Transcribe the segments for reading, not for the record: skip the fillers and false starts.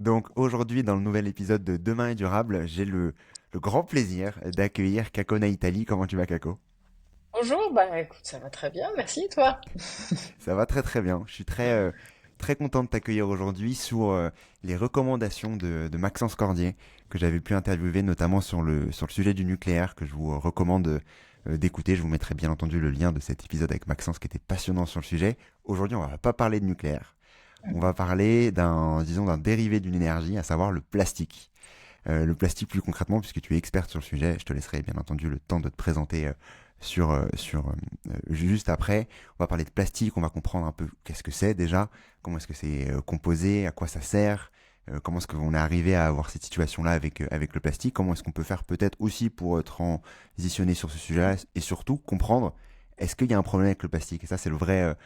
Donc aujourd'hui, dans le nouvel épisode de Demain est durable, j'ai le grand plaisir d'accueillir Kako Naitali. Comment tu vas, Kako? Bonjour, bah écoute, ça va très bien, merci, et toi? Ça va très très bien. Je suis très content de t'accueillir aujourd'hui sur les recommandations de Maxence Cordier que j'avais pu interviewer notamment sur le sujet du nucléaire que je vous recommande d'écouter. Je vous mettrai bien entendu le lien de cet épisode avec Maxence qui était passionnant sur le sujet. Aujourd'hui, on va pas parler de nucléaire. On va parler disons, d'un dérivé d'une énergie, à savoir le plastique. Le plastique plus concrètement, puisque tu es experte sur le sujet, je te laisserai bien entendu le temps de te présenter juste après. On va parler de plastique, on va comprendre un peu qu'est-ce que c'est déjà, comment est-ce que c'est composé, à quoi ça sert, comment est-ce qu'on est arrivé à avoir cette situation-là avec le plastique, comment est-ce qu'on peut faire peut-être aussi pour transitionner sur ce sujet-là, et surtout comprendre est-ce qu'il y a un problème avec le plastique. Et ça, c'est le vrai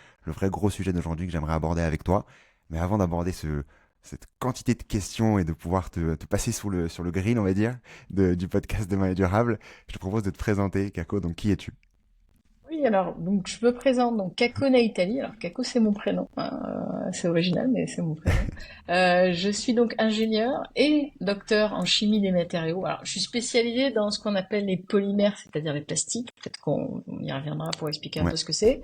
gros sujet d'aujourd'hui que j'aimerais aborder avec toi. Mais avant d'aborder cette quantité de questions et de pouvoir te passer sur le grill, on va dire, du podcast Demain est durable, je te propose de te présenter, Kako. Donc, qui es-tu? Oui, alors, donc je me présente, donc Kako Naitali, alors Kako c'est mon prénom, hein, c'est original, mais c'est mon prénom. Je suis donc ingénieur et docteur en chimie des matériaux. Alors, je suis spécialisée dans ce qu'on appelle les polymères, c'est-à-dire les plastiques, peut-être qu'on y reviendra pour expliquer un Ouais. peu ce que c'est,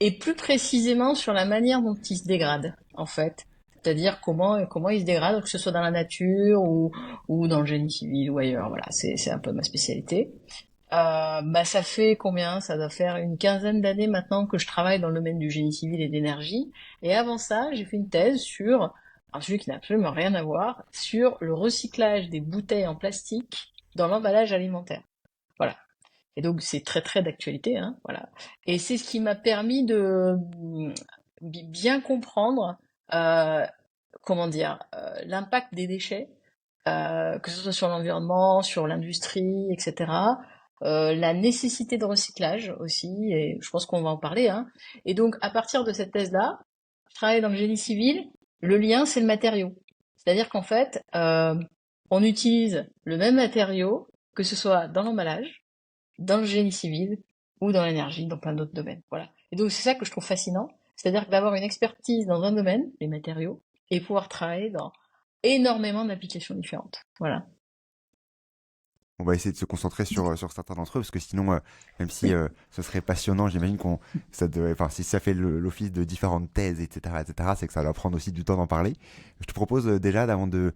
et plus précisément sur la manière dont ils se dégradent, en fait. C'est-à-dire comment ils se dégradent, que ce soit dans la nature ou dans le génie civil ou ailleurs. Voilà, c'est un peu ma spécialité. Bah ça fait combien? Ça doit faire une quinzaine d'années maintenant que je travaille dans le domaine du génie civil et d'énergie. Et avant ça, j'ai fait une thèse sur un sujet qui n'a absolument rien à voir, sur le recyclage des bouteilles en plastique dans l'emballage alimentaire. Voilà. Et donc c'est très très d'actualité, hein, voilà. Et c'est ce qui m'a permis de bien comprendre, euh, comment dire, l'impact des déchets, que ce soit sur l'environnement, sur l'industrie, etc. La nécessité de recyclage aussi, et je pense qu'on va en parler, hein. Et donc à partir de cette thèse-là, je travaille dans le génie civil. Le lien, c'est le matériau. C'est-à-dire qu'en fait, on utilise le même matériau, que ce soit dans l'emballage, dans le génie civil ou dans l'énergie, dans plein d'autres domaines. Voilà. Et donc c'est ça que je trouve fascinant, c'est-à-dire d'avoir une expertise dans un domaine, les matériaux, et pouvoir travailler dans énormément d'applications différentes. Voilà. On va essayer de se concentrer sur certains d'entre eux, parce que sinon, même si Oui. ce serait passionnant, j'imagine enfin, si ça fait l'office de différentes thèses, etc., c'est que ça va prendre aussi du temps d'en parler. Je te propose déjà, avant de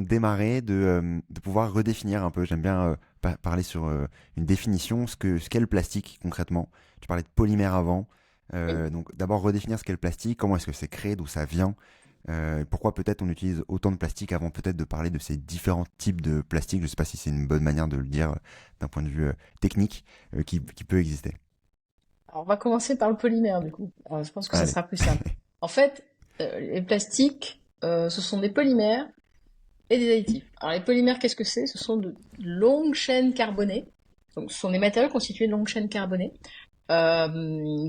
démarrer, de pouvoir redéfinir un peu. J'aime bien parler sur une définition, ce qu'est le plastique concrètement. Tu parlais de polymère avant. Oui. Donc d'abord redéfinir ce qu'est le plastique, comment est-ce que c'est créé, d'où ça vient, pourquoi peut-être on utilise autant de plastique avant peut-être de parler de ces différents types de plastique. Je ne sais pas si c'est une bonne manière de le dire d'un point de vue technique qui peut exister. Alors on va commencer par le polymère du coup. Alors, je pense que ça Allez. sera plus simple. En fait, les plastiques, ce sont des polymères et des additifs. Alors les polymères, qu'est-ce que c'est? Ce sont de longues chaînes carbonées. Donc ce sont des matériaux constitués de longues chaînes carbonées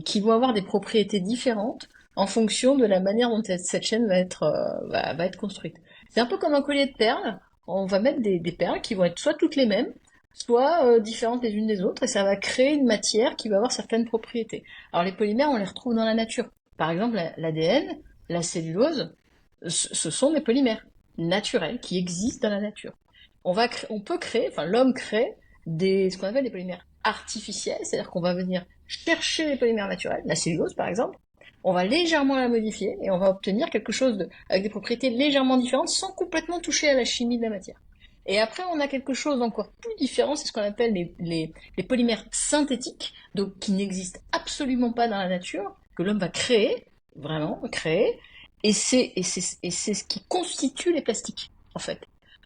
qui vont avoir des propriétés différentes en fonction de la manière dont cette chaîne va être construite. C'est un peu comme un collier de perles. On va mettre des perles qui vont être soit toutes les mêmes, soit différentes les unes des autres, et ça va créer une matière qui va avoir certaines propriétés. Alors les polymères, on les retrouve dans la nature. Par exemple, l'ADN, la cellulose, ce sont des polymères naturels qui existent dans la nature. On peut créer, enfin l'homme crée ce qu'on appelle des polymères artificiels, c'est-à-dire qu'on va venir chercher les polymères naturels, la cellulose par exemple, on va légèrement la modifier et on va obtenir quelque chose avec des propriétés légèrement différentes sans complètement toucher à la chimie de la matière. Et après, on a quelque chose d'encore plus différent, c'est ce qu'on appelle les polymères synthétiques, donc qui n'existent absolument pas dans la nature, que l'homme va créer, vraiment créer, et c'est ce qui constitue les plastiques, en fait.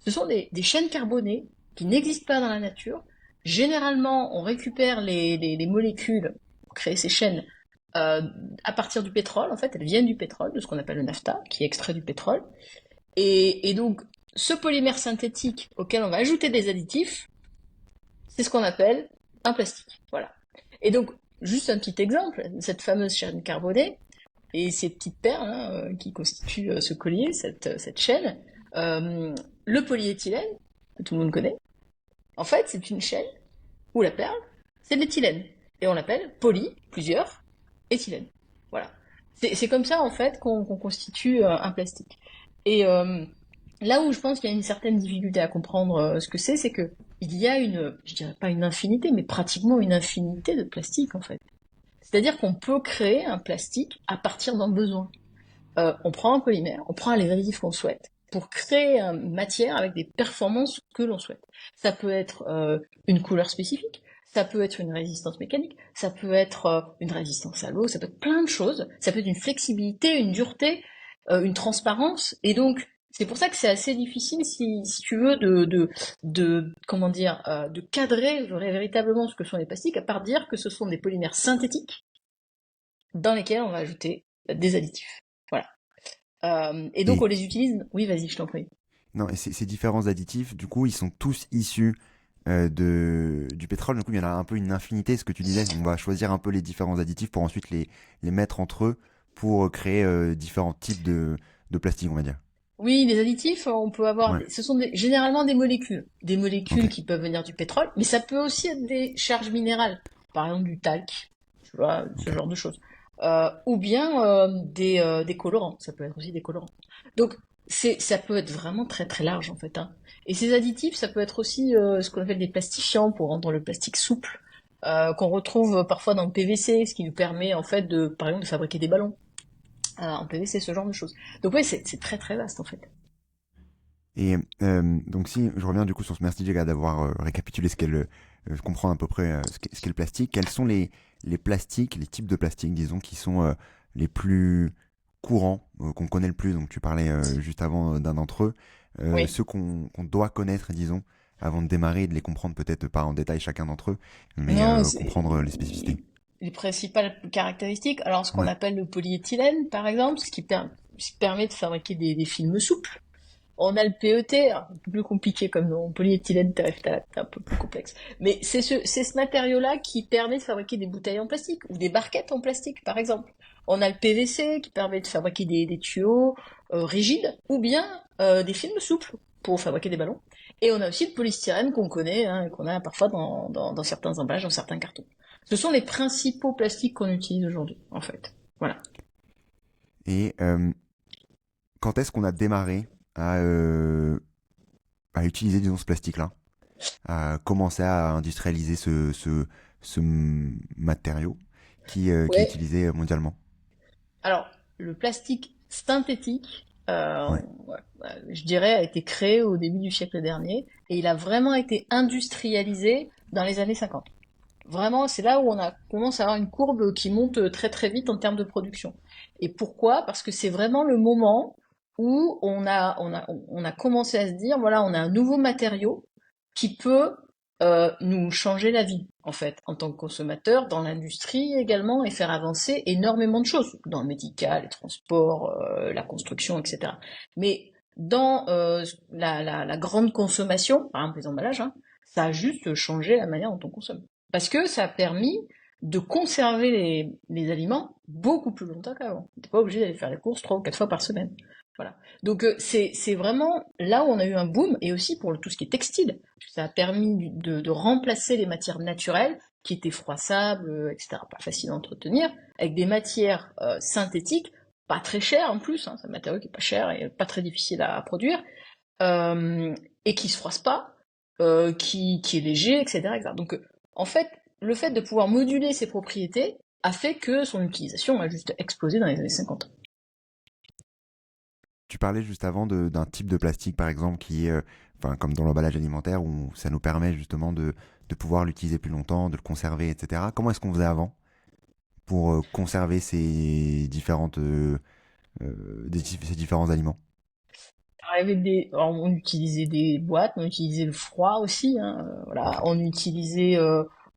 Ce sont des chaînes carbonées qui n'existent pas dans la nature. Généralement, on récupère les molécules pour créer ces chaînes euh, à partir du pétrole. En fait, elles viennent du pétrole, de ce qu'on appelle le naphtha, qui est extrait du pétrole. Et donc, ce polymère synthétique auquel on va ajouter des additifs, c'est ce qu'on appelle un plastique. Voilà. Et donc, juste un petit exemple, cette fameuse chaîne carbonée et ces petites perles hein, qui constituent ce collier, cette chaîne, euh, le polyéthylène, que tout le monde connaît, en fait, c'est une chaîne où la perle, c'est de l'éthylène. Et on l'appelle plusieurs, éthylène. Voilà. C'est comme ça, en fait, qu'on constitue un plastique. Et Là où je pense qu'il y a une certaine difficulté à comprendre ce que c'est que il y a je dirais pas une infinité, mais pratiquement une infinité de plastiques en fait. C'est-à-dire qu'on peut créer un plastique à partir d'un besoin. On prend un polymère, on prend les additifs qu'on souhaite pour créer une matière avec des performances que l'on souhaite. Ça peut être une couleur spécifique, ça peut être une résistance mécanique, ça peut être une résistance à l'eau, ça peut être plein de choses, ça peut être une flexibilité, une dureté, une transparence, et donc c'est pour ça que c'est assez difficile, si tu veux, comment dire, de cadrer véritablement ce que sont les plastiques, à part dire que ce sont des polymères synthétiques dans lesquels on va ajouter des additifs. Voilà. Et donc Et on les utilise. Oui, vas-y, je t'en prie. non, et ces différents additifs, du coup, ils sont tous issus du pétrole. Du coup, il y en a un peu une infinité, ce que tu disais. On va choisir un peu les différents additifs pour ensuite les mettre entre eux pour créer différents types de plastique, on va dire. Oui, les additifs, on peut avoir, Ouais, ce sont généralement des ok. molécules qui peuvent venir du pétrole, mais ça peut aussi être des charges minérales, par exemple du talc, tu vois, ce Ok. genre de choses. Ou bien des colorants, ça peut être aussi des colorants. Donc ça peut être vraiment très très large en fait, hein. Et ces additifs, ça peut être aussi ce qu'on appelle des plastifiants pour rendre le plastique souple, qu'on retrouve parfois dans le PVC, ce qui nous permet en fait par exemple, de fabriquer des ballons en PVC, ce genre de choses. Donc oui, c'est très très vaste en fait. Et donc si je reviens du coup sur ce, merci Jega d'avoir récapitulé ce qu'elle comprendre à peu près ce qu'est le plastique. Quels sont les plastiques, les types de plastiques, disons, qui sont les plus courants, qu'on connaît le plus. Donc tu parlais juste avant d'un d'entre eux. Oui. Ceux qu'on doit connaître, disons, avant de démarrer et de les comprendre peut-être pas en détail chacun d'entre eux, mais Non, comprendre les spécificités. les principales caractéristiques, alors ce qu'on Ouais, appelle le polyéthylène, par exemple, ce qui permet de fabriquer des films souples. On a le PET, alors, un peu plus compliqué comme nom, polyéthylène terephthalate, c'est un peu plus complexe. Mais c'est ce matériau-là qui permet de fabriquer des bouteilles en plastique ou des barquettes en plastique, par exemple. On a le PVC qui permet de fabriquer des tuyaux rigides ou bien des films souples pour fabriquer des ballons. Et on a aussi le polystyrène qu'on connaît, hein, qu'on a parfois dans certains emballages, dans certains cartons. Ce sont les principaux plastiques qu'on utilise aujourd'hui, en fait. Voilà. et quand est-ce qu'on a démarré à, utiliser, disons, ce plastique-là, à commencer à industrialiser ce matériau qui est Ouais. utilisé mondialement. Alors, le plastique synthétique, Ouais. ouais, je dirais, a été créé au début du siècle dernier et il a vraiment été industrialisé dans les années 50. Vraiment, c'est là où commence à avoir une courbe qui monte très très vite en termes de production. Et pourquoi? Parce que c'est vraiment le moment où on a commencé à se dire, voilà, on a un nouveau matériau qui peut nous changer la vie, en fait, en tant que consommateur, dans l'industrie également, et faire avancer énormément de choses, dans le médical, les transports, la construction, etc. Mais dans la grande consommation, par exemple les emballages, hein, ça a juste changé la manière dont on consomme. Parce que ça a permis de conserver les aliments beaucoup plus longtemps qu'avant. On n'était pas obligé d'aller faire les courses 3 ou 4 fois par semaine. Voilà. Donc c'est vraiment là où on a eu un boom, et aussi pour tout ce qui est textile. Ça a permis de remplacer les matières naturelles qui étaient froissables, etc., pas faciles à entretenir, avec des matières synthétiques, pas très chères en plus, hein, c'est un matériau qui est pas cher et pas très difficile à produire, euh, et qui se froisse pas, qui est léger, etc., etc. Donc en fait, le fait de pouvoir moduler ses propriétés a fait que son utilisation a juste explosé dans les années 50. Tu parlais juste avant d'un type de plastique, par exemple, qui est, enfin, comme dans l'emballage alimentaire, où ça nous permet justement de pouvoir l'utiliser plus longtemps, de le conserver, etc. Comment est-ce qu'on faisait avant pour conserver ces différents aliments? Alors, on utilisait des boîtes, on utilisait le froid aussi, hein, Ok. voilà, on utilisait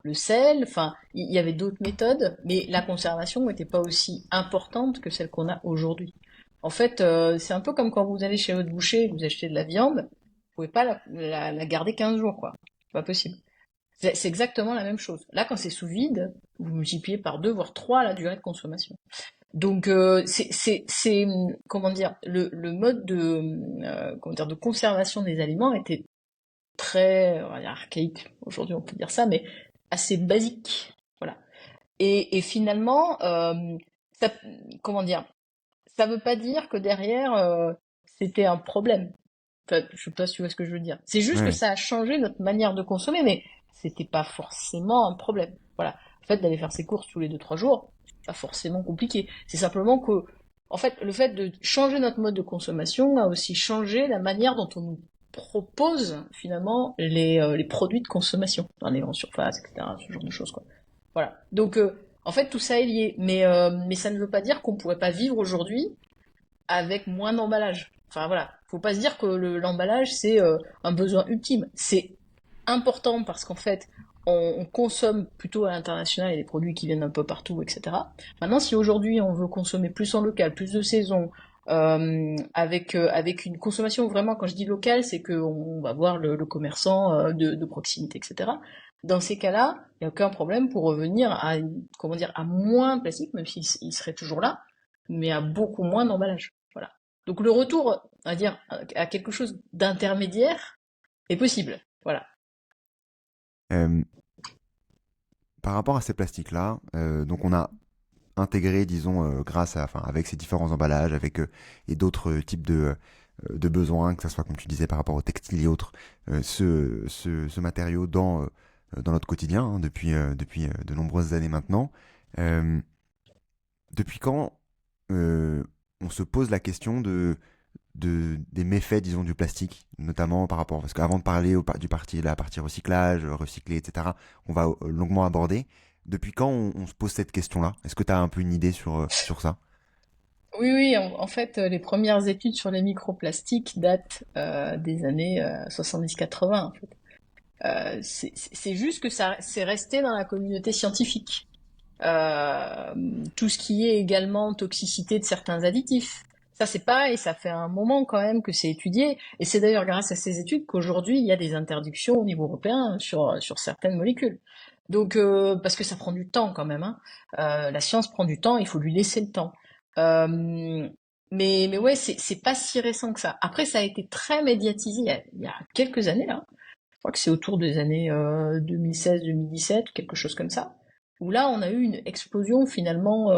le sel, enfin, il y avait d'autres méthodes, mais la conservation n'était pas aussi importante que celle qu'on a aujourd'hui. En fait, c'est un peu comme quand vous allez chez votre boucher et que vous achetez de la viande, vous pouvez pas la garder 15 jours, quoi. C'est pas possible. C'est exactement la même chose. Là, quand c'est sous vide, vous multipliez par 2 voire 3 la durée de consommation. Donc comment dire, le mode comment dire, de conservation des aliments était très, on va dire, archaïque. Aujourd'hui, on peut dire ça, mais assez basique. Voilà. Et finalement, ça, comment dire, ça veut pas dire que derrière c'était un problème. Enfin, je sais pas si tu vois ce que je veux dire. C'est juste que Ouais. ça a changé notre manière de consommer, mais c'était pas forcément un problème. Voilà. Le fait d'aller faire ses courses tous les 2, 3 jours, c'est pas forcément compliqué. C'est simplement que, en fait, le fait de changer notre mode de consommation a aussi changé la manière dont on nous propose finalement les produits de consommation dans les grandes surfaces, etc. Ce genre de choses, quoi. Voilà. Donc, en fait, tout ça est lié. Mais ça ne veut pas dire qu'on pourrait pas vivre aujourd'hui avec moins d'emballage. Enfin voilà, faut pas se dire que l'emballage c'est un besoin ultime. C'est important parce qu'en fait on consomme plutôt à l'international et des produits qui viennent un peu partout, etc. Maintenant, si aujourd'hui on veut consommer plus en local, plus de saison, avec une consommation vraiment, quand je dis locale, c'est qu'on va voir le commerçant de proximité, etc. Dans ces cas-là, il n'y a aucun problème pour revenir à, comment dire, à moins de plastique, même s'il il serait toujours là, mais à beaucoup moins d'emballage. Voilà. Donc le retour, on va dire, à quelque chose d'intermédiaire est possible. Voilà. Euh, Par rapport à ces plastiques-là, donc on a intégré, disons, enfin, avec ces différents emballages, avec et d'autres types de besoins, que ce soit, comme tu disais, par rapport au textile et autres, ce matériau dans notre quotidien, hein, depuis de nombreuses années maintenant. Euh, Depuis quand on se pose la question des méfaits, disons, du plastique, notamment par rapport, parce qu'avant de parler la partie recyclage, recycler, etc., on va longuement aborder. Depuis quand on se pose cette question-là? Est-ce que tu as un peu une idée sur ça? Oui, oui, en fait, les premières études sur les microplastiques datent des années 70-80, en fait. C'est juste que ça c'est resté dans la communauté scientifique. Euh, Tout ce qui est également toxicité de certains additifs. Ça, c'est pareil, ça fait un moment quand même que c'est étudié, et c'est d'ailleurs grâce à ces études qu'aujourd'hui il y a des interdictions au niveau européen sur certaines molécules. Donc, parce que ça prend du temps quand même, hein. La science prend du temps, il faut lui laisser le temps. Euh, mais ouais, c'est pas si récent que ça. Après, ça a été très médiatisé il y a quelques années là. Je crois que c'est autour des années 2016-2017, quelque chose comme ça, où là on a eu une explosion finalement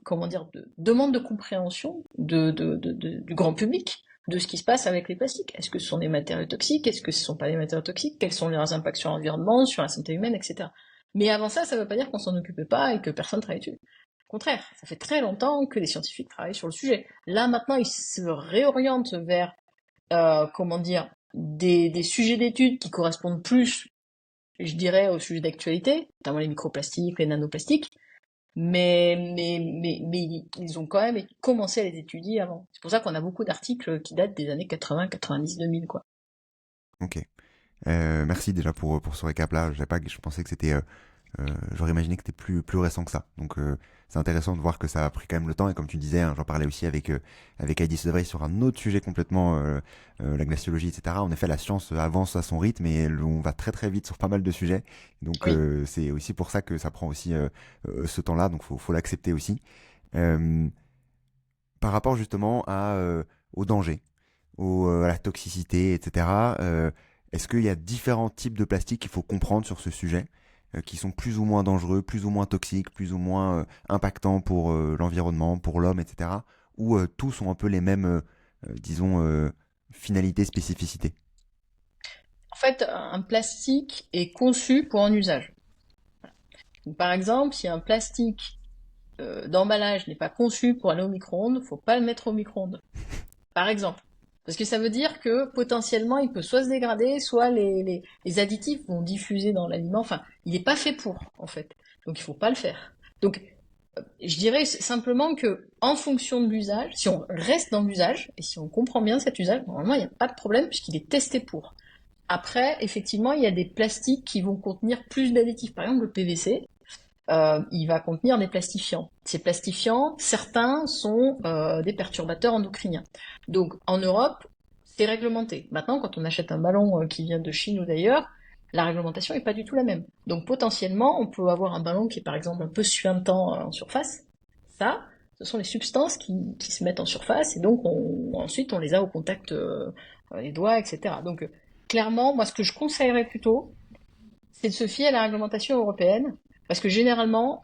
comment dire, de demande de compréhension du grand public de ce qui se passe avec les plastiques. Est-ce que ce sont des matériaux toxiques? Est-ce que ce ne sont pas des matériaux toxiques? Quels sont leurs impacts sur l'environnement, sur la santé humaine, etc. Mais avant ça, ça ne veut pas dire qu'on s'en occupait pas et que personne ne travaillait dessus. Au contraire, ça fait très longtemps que les scientifiques travaillent sur le sujet. Là maintenant, ils se réorientent vers comment dire, des sujets d'études qui correspondent plus, je dirais, aux sujets d'actualité, notamment les microplastiques, les nanoplastiques, mais ils ont quand même commencé à les étudier avant. C'est pour ça qu'on a beaucoup d'articles qui datent des années 80, 90, 2000, quoi. Ok. Merci déjà pour ce récap-là. Je pensais que c'était j'aurais imaginé que c'était plus récent que ça. Donc c'est intéressant de voir que ça a pris quand même le temps. Et comme tu disais, hein, j'en parlais aussi avec Heidi Sevry sur un autre sujet complètement, la glaciologie, etc. En effet, la science avance à son rythme et on va très très vite sur pas mal de sujets. Donc Oui. c'est aussi pour ça que ça prend aussi ce temps-là. Donc faut l'accepter aussi. Euh, Par rapport justement au danger, à la toxicité, etc. Est-ce qu'il y a différents types de plastique qu'il faut comprendre sur ce sujet, qui sont plus ou moins dangereux, plus ou moins toxiques, plus ou moins impactants pour l'environnement, pour l'homme, etc. Ou tous ont un peu les mêmes, disons, finalités, spécificités? En fait, un plastique est conçu pour un usage. Donc, par exemple, si un plastique d'emballage n'est pas conçu pour aller au micro-ondes, faut pas le mettre au micro-ondes. Par exemple. Parce que ça veut dire que potentiellement il peut soit se dégrader, soit les additifs vont diffuser dans l'aliment. Enfin, il n'est pas fait pour, en fait. Donc il faut pas le faire. Donc je dirais simplement que en fonction de l'usage, si on reste dans l'usage, et si on comprend bien cet usage, normalement il n'y a pas de problème puisqu'il est testé pour. Après, effectivement, il y a des plastiques qui vont contenir plus d'additifs. Par exemple, le PVC, il va contenir des plastifiants. Ces plastifiants, certains sont des perturbateurs endocriniens. Donc en Europe, c'est réglementé. Maintenant, quand on achète un ballon qui vient de Chine ou d'ailleurs, la réglementation n'est pas du tout la même. Donc potentiellement, on peut avoir un ballon qui est par exemple un peu suintant en surface. Ça, ce sont les substances qui se mettent en surface et donc ensuite on les a au contact des doigts, etc. Donc clairement, moi ce que je conseillerais plutôt, c'est de se fier à la réglementation européenne, parce que généralement,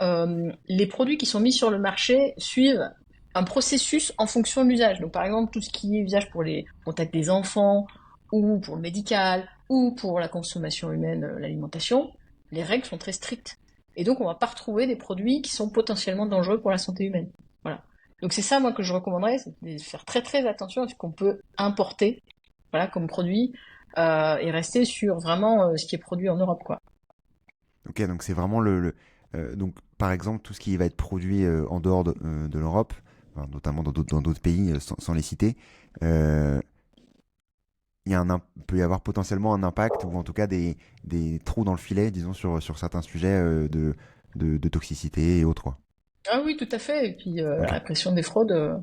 les produits qui sont mis sur le marché suivent un processus en fonction de l'usage. Donc par exemple, tout ce qui est usage pour les contacts des enfants, ou pour le médical, ou pour la consommation humaine, l'alimentation, les règles sont très strictes. Et donc on va pas retrouver des produits qui sont potentiellement dangereux pour la santé humaine. Voilà. Donc c'est ça moi que je recommanderais, c'est de faire très très attention à ce qu'on peut importer, voilà, comme produit, et rester sur vraiment ce qui est produit en Europe, quoi. Ok, donc c'est vraiment donc par exemple tout ce qui va être produit en dehors de l'Europe, enfin, notamment dans d'autres pays sans les citer, euh, peut y avoir potentiellement un impact ou en tout cas des trous dans le filet, disons sur certains sujets de toxicité et autres quoi. Ah oui, tout à fait. Et puis la Ok. répression des fraudes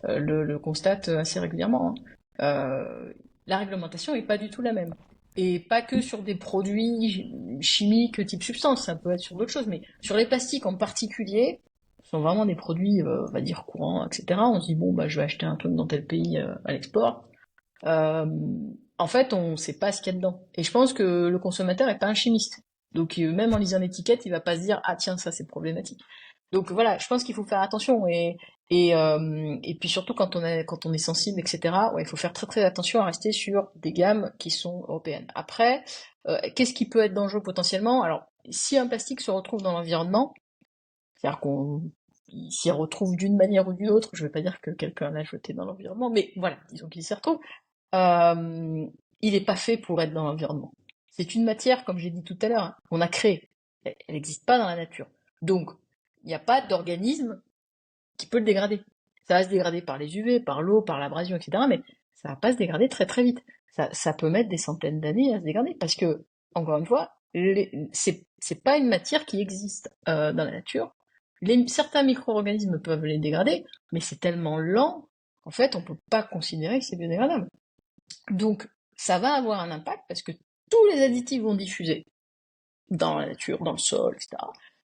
le constate assez régulièrement, hein. La réglementation est pas du tout la même. Et pas que sur des produits chimiques type substance, ça peut être sur d'autres choses, mais sur les plastiques en particulier, ce sont vraiment des produits, on va dire, courants, etc. On se dit, bon, bah, je vais acheter un truc dans tel pays à l'export. Euh, En fait, on sait pas ce qu'il y a dedans. Et je pense que le consommateur est pas un chimiste. Donc, même en lisant l'étiquette, il va pas se dire, ah tiens, ça c'est problématique. Donc voilà, je pense qu'il faut faire attention et puis surtout quand on est sensible, etc. Ouais, il faut faire très très attention à rester sur des gammes qui sont européennes. Après, qu'est-ce qui peut être dangereux potentiellement? Alors, si un plastique se retrouve dans l'environnement, c'est-à-dire qu'on s'y retrouve d'une manière ou d'une autre, je ne vais pas dire que quelqu'un l'a jeté dans l'environnement, mais voilà, disons qu'il s'y retrouve, euh, il n'est pas fait pour être dans l'environnement. C'est une matière, comme j'ai dit tout à l'heure, hein, qu'on a créée. Elle n'existe pas dans la nature. Donc, il n'y a pas d'organisme qui peut le dégrader. Ça va se dégrader par les UV, par l'eau, par l'abrasion, etc. Mais ça va pas se dégrader très très vite. Ça peut mettre des centaines d'années à se dégrader parce que, encore une fois, c'est pas une matière qui existe dans la nature. Certains micro-organismes peuvent les dégrader, mais c'est tellement lent qu'en fait, on peut pas considérer que c'est biodégradable. Donc, ça va avoir un impact parce que tous les additifs vont diffuser dans la nature, dans le sol, etc.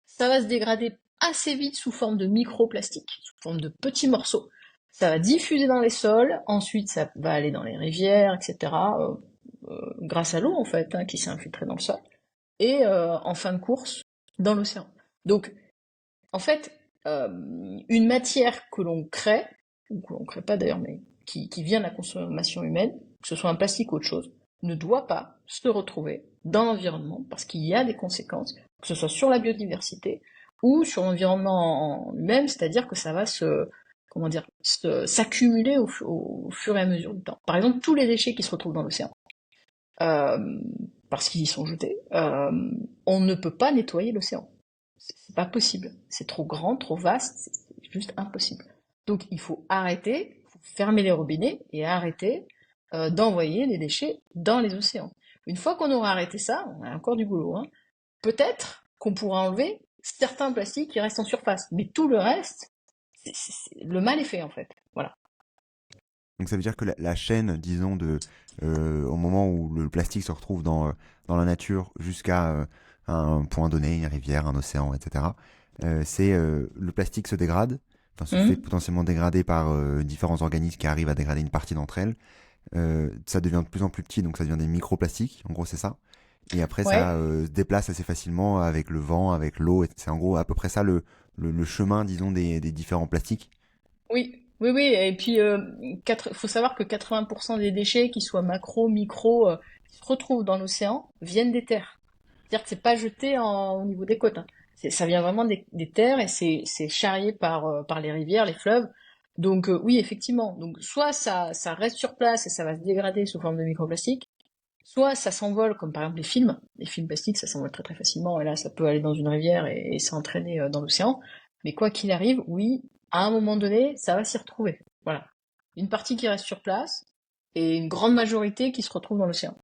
Ça va se dégrader assez vite sous forme de microplastiques, sous forme de petits morceaux. Ça va diffuser dans les sols, ensuite ça va aller dans les rivières, etc. Grâce à l'eau en fait, hein, qui s'est infiltrée dans le sol, et en fin de course, dans l'océan. Donc, en fait, une matière que l'on crée, ou que l'on crée pas d'ailleurs, mais qui vient de la consommation humaine, que ce soit un plastique ou autre chose, ne doit pas se retrouver dans l'environnement parce qu'il y a des conséquences, que ce soit sur la biodiversité ou sur l'environnement en lui-même, c'est-à-dire que ça va comment dire, s'accumuler au fur et à mesure du temps. Par exemple, tous les déchets qui se retrouvent dans l'océan, euh, parce qu'ils y sont jetés, on ne peut pas nettoyer l'océan. C'est pas possible. C'est trop grand, trop vaste, c'est juste impossible. Donc il faut arrêter, faut fermer les robinets et arrêter d'envoyer des déchets dans les océans. Une fois qu'on aura arrêté ça, on a encore du boulot, hein, peut-être qu'on pourra enlever certains plastiques qui restent en surface, mais tout le reste, le mal est fait en fait. Voilà. Donc ça veut dire que la chaîne, disons, au moment où le plastique se retrouve dans la nature jusqu'à un point donné, une rivière, un océan, etc., le plastique se dégrade, enfin se fait Hum. potentiellement dégrader par différents organismes qui arrivent à dégrader une partie d'entre elles. Ça devient de plus en plus petit, donc ça devient des microplastiques, en gros c'est ça. Et après ça Ouais. se déplace assez facilement avec le vent, avec l'eau, c'est en gros à peu près ça le chemin, disons, des différents plastiques. Oui, oui, oui. Et puis, faut savoir que 80% des déchets, qu'ils soient macro, micro, qui se retrouvent dans l'océan, viennent des terres. C'est-à-dire que c'est pas jeté au niveau des côtes, hein. Ça vient vraiment des terres et c'est charrié par les rivières, les fleuves. Donc oui, effectivement. Donc soit ça reste sur place et ça va se dégrader sous forme de microplastique, soit ça s'envole, comme par exemple les films. Les films plastiques, ça s'envole très très facilement, et là, ça peut aller dans une rivière et s'entraîner dans l'océan. Mais quoi qu'il arrive, oui, à un moment donné, ça va s'y retrouver. Voilà. Une partie qui reste sur place, et une grande majorité qui se retrouve dans l'océan.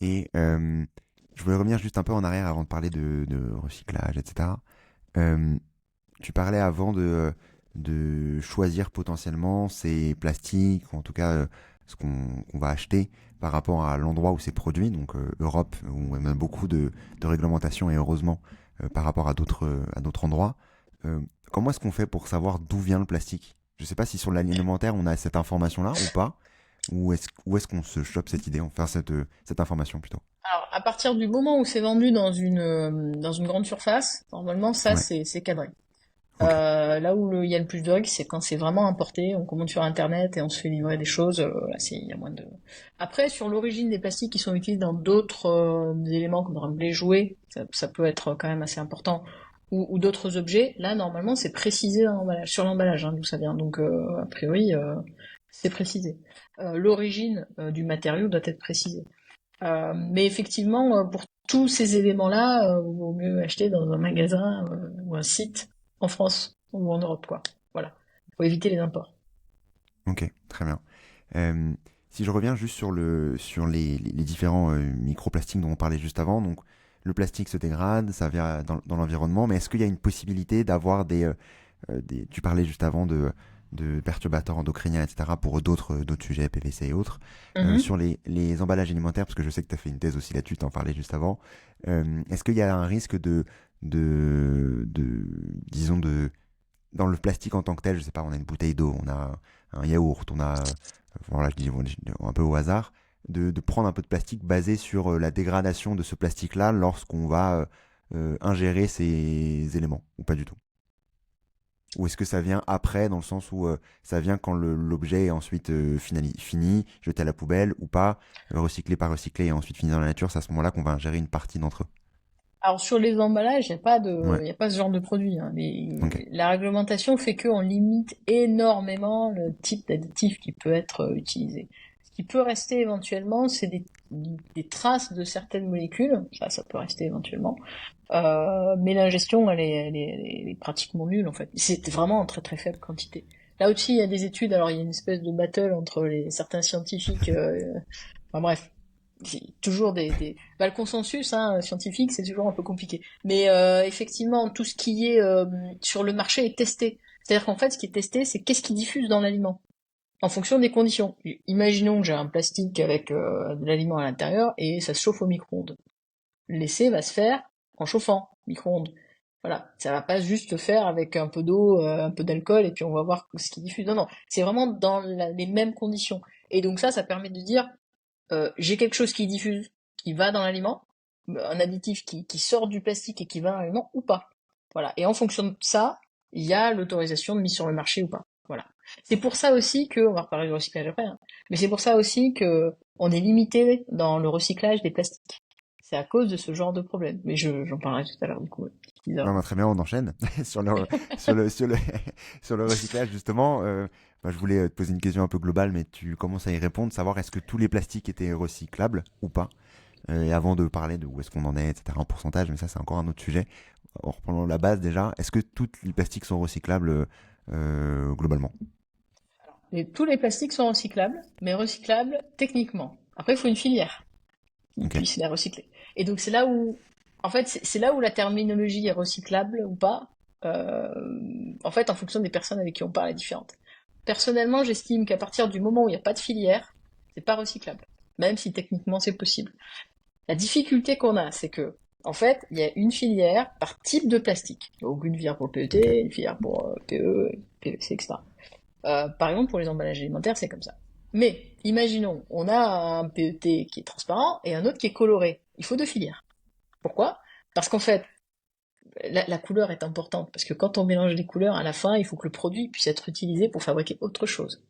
Et je voulais revenir juste un peu en arrière avant de parler de recyclage, etc. Euh, Tu parlais avant de choisir potentiellement ces plastiques, ou en tout cas ce qu'on va acheter par rapport à l'endroit où c'est produit, donc Europe, où il y a beaucoup de réglementations et heureusement par rapport à d'autres endroits. Euh, Comment est-ce qu'on fait pour savoir d'où vient le plastique? Je ne sais pas si sur l'alimentaire on a cette information-là ou pas, ou où est-ce qu'on se chope cette idée, enfin cette information plutôt. Alors, à partir du moment où c'est vendu dans une grande surface, normalement, ça, Ouais, c'est cadré. Ok. Là où il y a le plus de risques, c'est quand c'est vraiment importé, on commande sur Internet et on se fait livrer des choses, là, il y a moins de... Après, sur l'origine des plastiques qui sont utilisés dans d'autres éléments, comme par exemple les jouets, ça peut être quand même assez important, ou d'autres objets, là, normalement, c'est précisé dans l'emballage, sur l'emballage, hein, d'où ça vient. Donc, a priori, c'est précisé. L'origine du matériau doit être précisée. Mais effectivement, pour tous ces éléments-là, vaut mieux acheter dans un magasin ou un site en France ou en Europe, quoi. Voilà. Faut éviter les imports. Ok, très bien. Euh, Si je reviens juste sur les différents microplastiques dont on parlait juste avant, donc le plastique se dégrade, ça vient dans l'environnement, mais est-ce qu'il y a une possibilité d'avoir tu parlais juste avant de perturbateurs endocriniens, etc., pour d'autres sujets, PVC et autres, Mhm. sur les emballages alimentaires, parce que je sais que tu as fait une thèse aussi là-dessus, tu en parlais juste avant, est-ce qu'il y a un risque disons, dans le plastique en tant que tel, je sais pas, on a une bouteille d'eau, on a un yaourt, on a, voilà, je dis un peu au hasard, de prendre un peu de plastique basé sur la dégradation de ce plastique-là lorsqu'on va ingérer ces éléments, ou pas du tout? Ou est-ce que ça vient après, dans le sens où ça vient quand l'objet est ensuite fini, jeté à la poubelle, ou pas, recyclé par recyclé et ensuite fini dans la nature, c'est à ce moment-là qu'on va ingérer une partie d'entre eux? Alors sur les emballages, Ouais, il y a pas ce genre de produit, hein. ok. La réglementation fait qu'on limite énormément le type d'additif qui peut être utilisé. Ce qui peut rester éventuellement, c'est des traces de certaines molécules. Ça peut rester éventuellement. Mais l'ingestion, elle est pratiquement nulle en fait. C'est vraiment en très très faible quantité. Là aussi, il y a des études. Alors, il y a une espèce de battle entre certains scientifiques. Enfin bref, c'est toujours bah, le consensus scientifique, c'est toujours un peu compliqué. Mais effectivement, tout ce qui est sur le marché est testé. C'est-à-dire qu'en fait, ce qui est testé, c'est qu'est-ce qui diffuse dans l'aliment en fonction des conditions. Imaginons que j'ai un plastique avec de l'aliment à l'intérieur et ça se chauffe au micro-ondes. L'essai va se faire en chauffant, micro-ondes. Voilà, ça va pas juste se faire avec un peu d'eau, un peu d'alcool et puis on va voir ce qui diffuse. Non, non, c'est vraiment dans les mêmes conditions. Et donc ça permet de dire, j'ai quelque chose qui diffuse, qui va dans l'aliment, un additif qui sort du plastique et qui va dans l'aliment ou pas. Voilà. Et en fonction de ça, il y a l'autorisation de mise sur le marché ou pas. Voilà. C'est pour ça aussi que, on va reparler du recyclage après, hein, mais c'est pour ça aussi que on est limité dans le recyclage des plastiques. C'est à cause de ce genre de problème. Mais j'en parlerai tout à l'heure, du coup. Ouais. Non, Bizarre. bah, très bien, on enchaîne sur sur le, sur le, sur le recyclage justement. Bah, je voulais te poser une question un peu globale, mais tu commences à y répondre, savoir est-ce que tous les plastiques étaient recyclables ou pas. Et avant de parler de où est-ce qu'on en est, etc., en pourcentage, mais ça c'est encore un autre sujet. En reprenant la base déjà, est-ce que tous les plastiques sont recyclables globalement? Tous les plastiques sont recyclables, mais recyclables techniquement. Après, il faut une filière qui Ok. puisse les recycler. Et donc, c'est là où, en fait, c'est là où la terminologie est recyclable ou pas. Euh, En fait, en fonction des personnes avec qui on parle est différente. Personnellement, j'estime qu'à partir du moment où il n'y a pas de filière, c'est pas recyclable. Même si techniquement c'est possible. La difficulté qu'on a, c'est que, en fait, il y a une filière par type de plastique. Donc une filière pour le Ok. PET, une filière pour PE, PVC, etc. Par exemple, pour les emballages alimentaires, c'est comme ça. Mais, imaginons, on a un PET qui est transparent et un autre qui est coloré. Il faut deux filières. Pourquoi? Parce qu'en fait, la couleur est importante, parce que quand on mélange les couleurs, à la fin, il faut que le produit puisse être utilisé pour fabriquer autre chose.